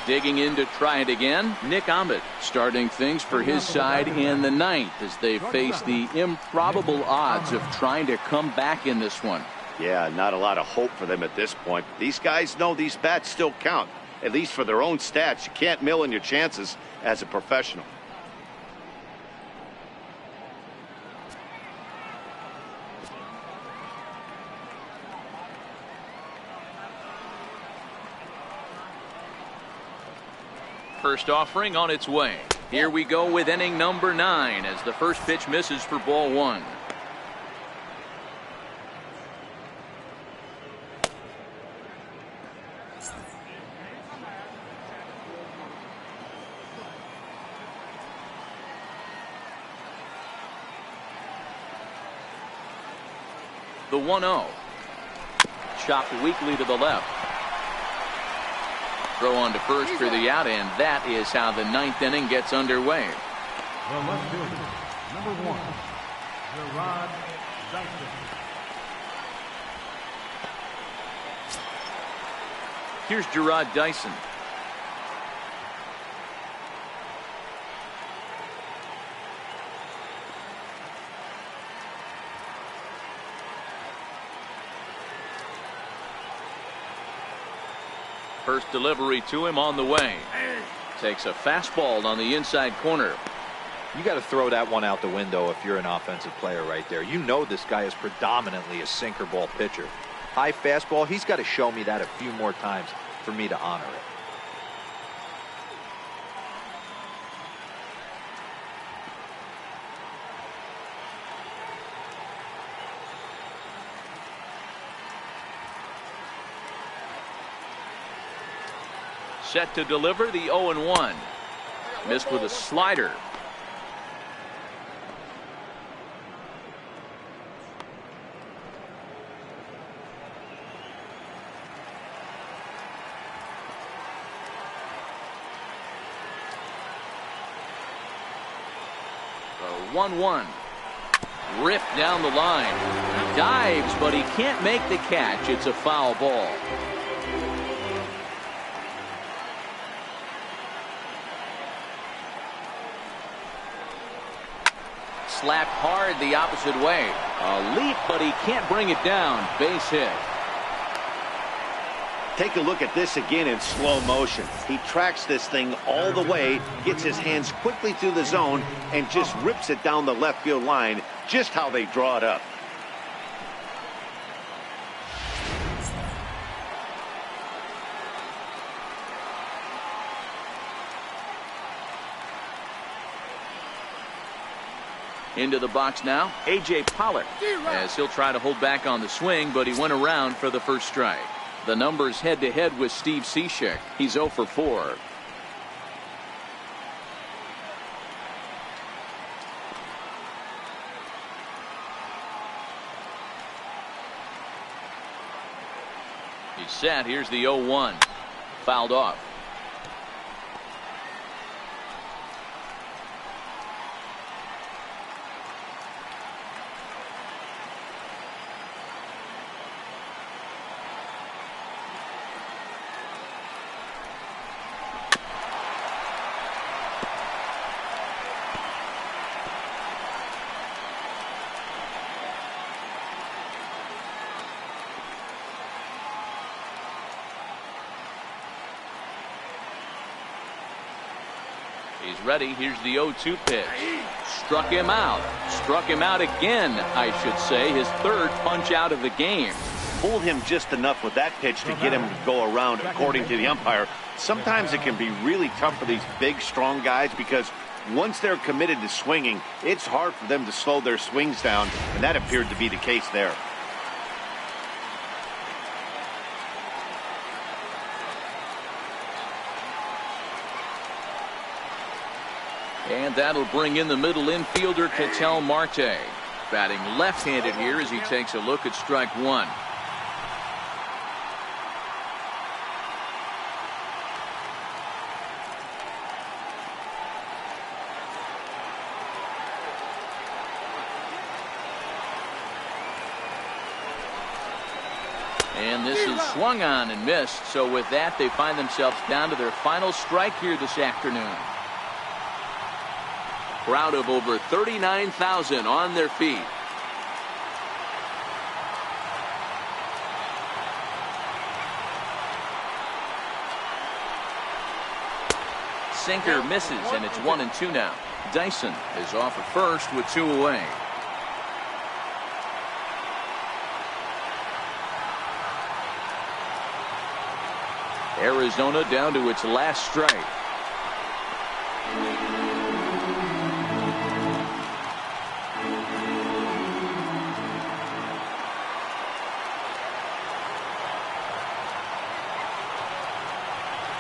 Digging in to try it again, Nick Ahmed starting things for his side in the 9th as they face the improbable odds of trying to come back in this one. Yeah, not a lot of hope for them at this point. These guys know these bats still count, at least for their own stats. You can't mill in your chances as a professional. First offering on its way. Here we go with inning number 9 as the first pitch misses for ball 1. The 1-0. Chopped weakly to the left. Throw on to first for the out, and that is how the 9th inning gets underway. The left fielder, number 1, Gerard Dyson. Here's Gerard Dyson. First delivery to him on the way. Takes a fastball on the inside corner. You got to throw that one out the window if you're an offensive player right there. You know this guy is predominantly a sinker ball pitcher. High fastball, he's got to show me that a few more times for me to honor it. Set to deliver the 0-1. Missed with a slider. The 1-1. Ripped down the line. He dives, but he can't make the catch. It's a foul ball. Slapped hard the opposite way. A leap, but he can't bring it down. Base hit. Take a look at this again in slow motion. He tracks this thing all the way, gets his hands quickly through the zone, and just rips it down the left field line, just how they draw it up. Into the box now, A.J. Pollock, as he'll try to hold back on the swing, but he went around for the first strike. The numbers head-to-head with Steve Cishek. He's 0 for 4. He's set. Here's the 0-1. Fouled off. He's ready. Here's the 0-2 pitch. Struck him out. Struck him out again, I should say. His third punch out of the game. Fooled him just enough with that pitch to get him to go around, according to the umpire. Sometimes it can be really tough for these big, strong guys because once they're committed to swinging, it's hard for them to slow their swings down, and that appeared to be the case there. And that'll bring in the middle infielder, Ketel Marte. Batting left-handed here as he takes a look at strike one. And this is swung on and missed. So with that, they find themselves down to their final strike here this afternoon. Crowd of over 39,000 on their feet. Sinker misses, and it's 1-2 now. Dyson is off at first with 2 away. Arizona down to its last strike.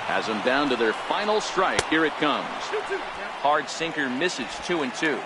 Has them down to their final strike. Here it comes. Hard sinker misses. 2-2.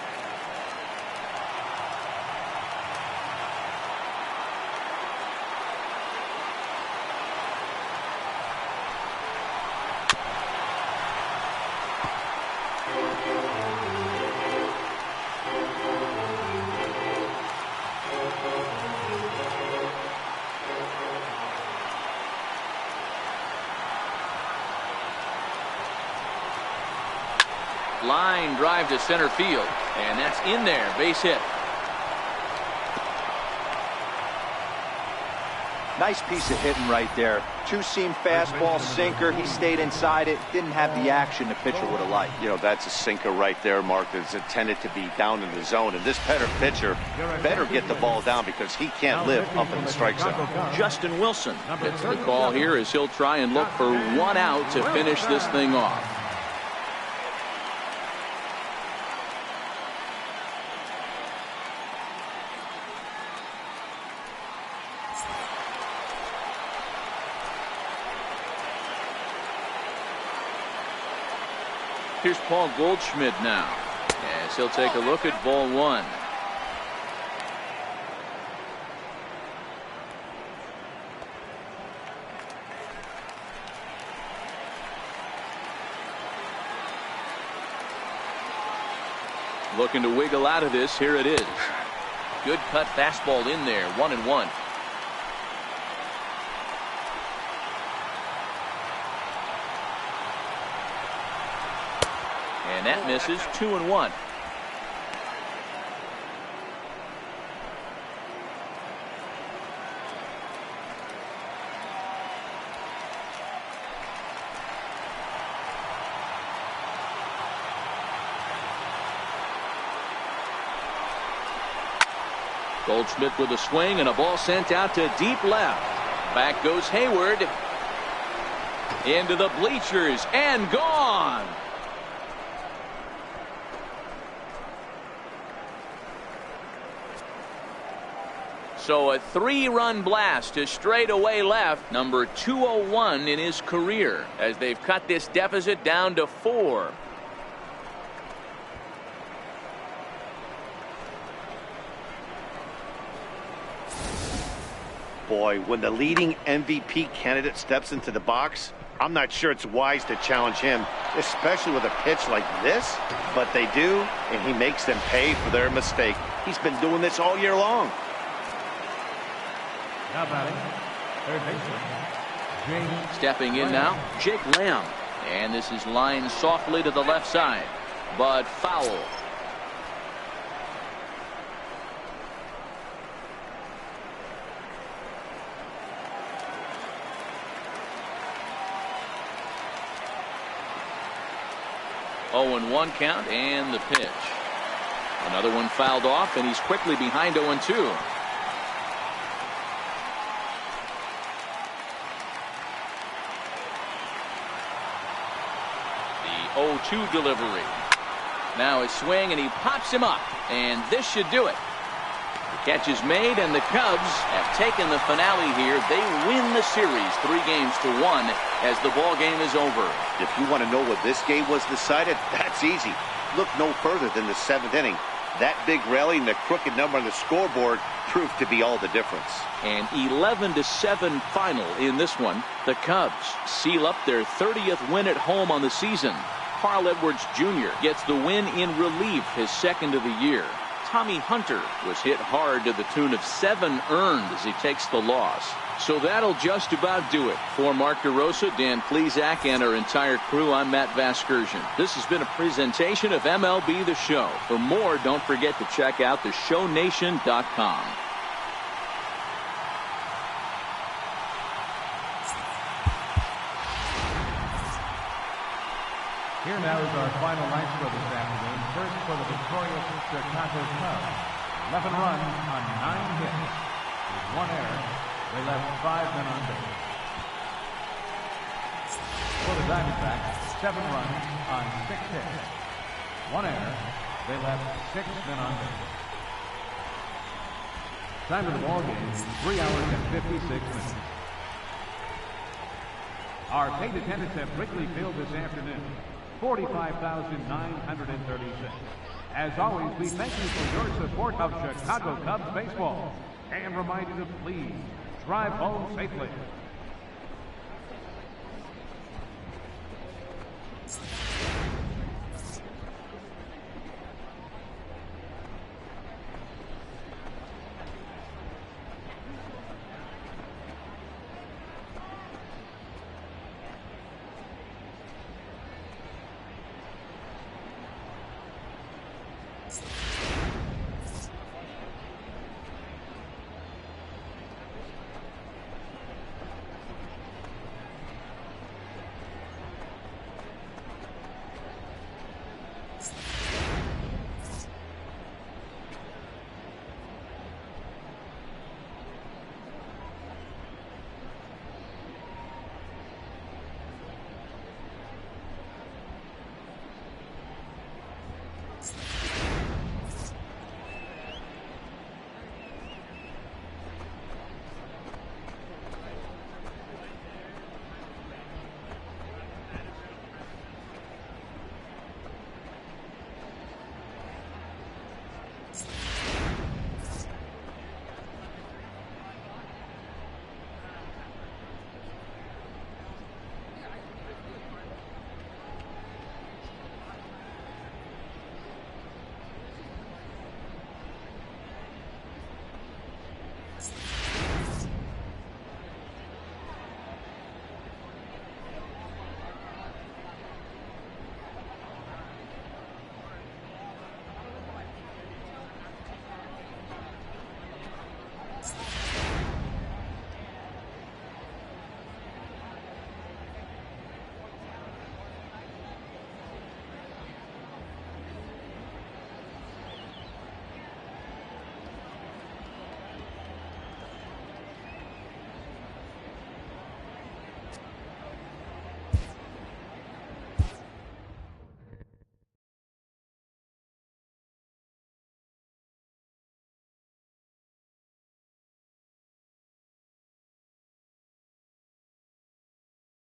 Line drive to center field, and that's in there. Base hit. Nice piece of hitting right there. Two-seam fastball, sinker. He stayed inside it. Didn't have the action the pitcher would have liked. You know, that's a sinker right there, Mark, that's intended to be down in the zone. And this pitcher better get the ball down because he can't live up in the strike zone. Justin Wilson gets the call here as he'll try and look for one out to finish this thing off. Here's Paul Goldschmidt now, as he'll take a look at ball one. Looking to wiggle out of this. Here it is. Good cut fastball in there. 1-1. And that misses. 2-1. Goldschmidt with a swing and a ball sent out to deep left. Back goes Hayward. Into the bleachers and gone. So a 3-run blast to straightaway left, number 201 in his career, as they've cut this deficit down to 4. Boy, when the leading MVP candidate steps into the box, I'm not sure it's wise to challenge him, especially with a pitch like this. But they do, and he makes them pay for their mistake. He's been doing this all year long. Now batting, third baseman, James. Stepping in now, Jake Lamb. And this is lined softly to the left side, but foul. Oh, and 1 count, and the pitch. Another one fouled off, and he's quickly behind 0-2. The 0-2 delivery. Now a swing, and he pops him up, and this should do it. The catch is made, and the Cubs have taken the finale here. They win the series 3-1 as the ball game is over. If you want to know what this game was decided, that's easy. Look no further than the 7th inning. That big rally and the crooked number on the scoreboard proved to be all the difference. An 11-7 final in this one. The Cubs seal up their 30th win at home on the season. Carl Edwards Jr. gets the win in relief, his 2nd of the year. Tommy Hunter was hit hard to the tune of 7 earned as he takes the loss. So that'll just about do it. For Mark DeRosa, Dan Plesac, and our entire crew, I'm Matt Vasgersian. This has been a presentation of MLB The Show. For more, don't forget to check out theshownation.com. Here now is our final line score this afternoon. First for the victorious Chicago Cubs. 11 runs on 9 hits. With 1 error, they left 5 men on base. For the Diamondbacks, 7 runs on 6 hits. 1 error, they left 6 men on base. Time of the ball game, 3 hours and 56 minutes. Our paid attendance at Wrigley Field this afternoon, 45,936. As always, we thank you for your support of Chicago Cubs baseball and remind you to please drive home safely.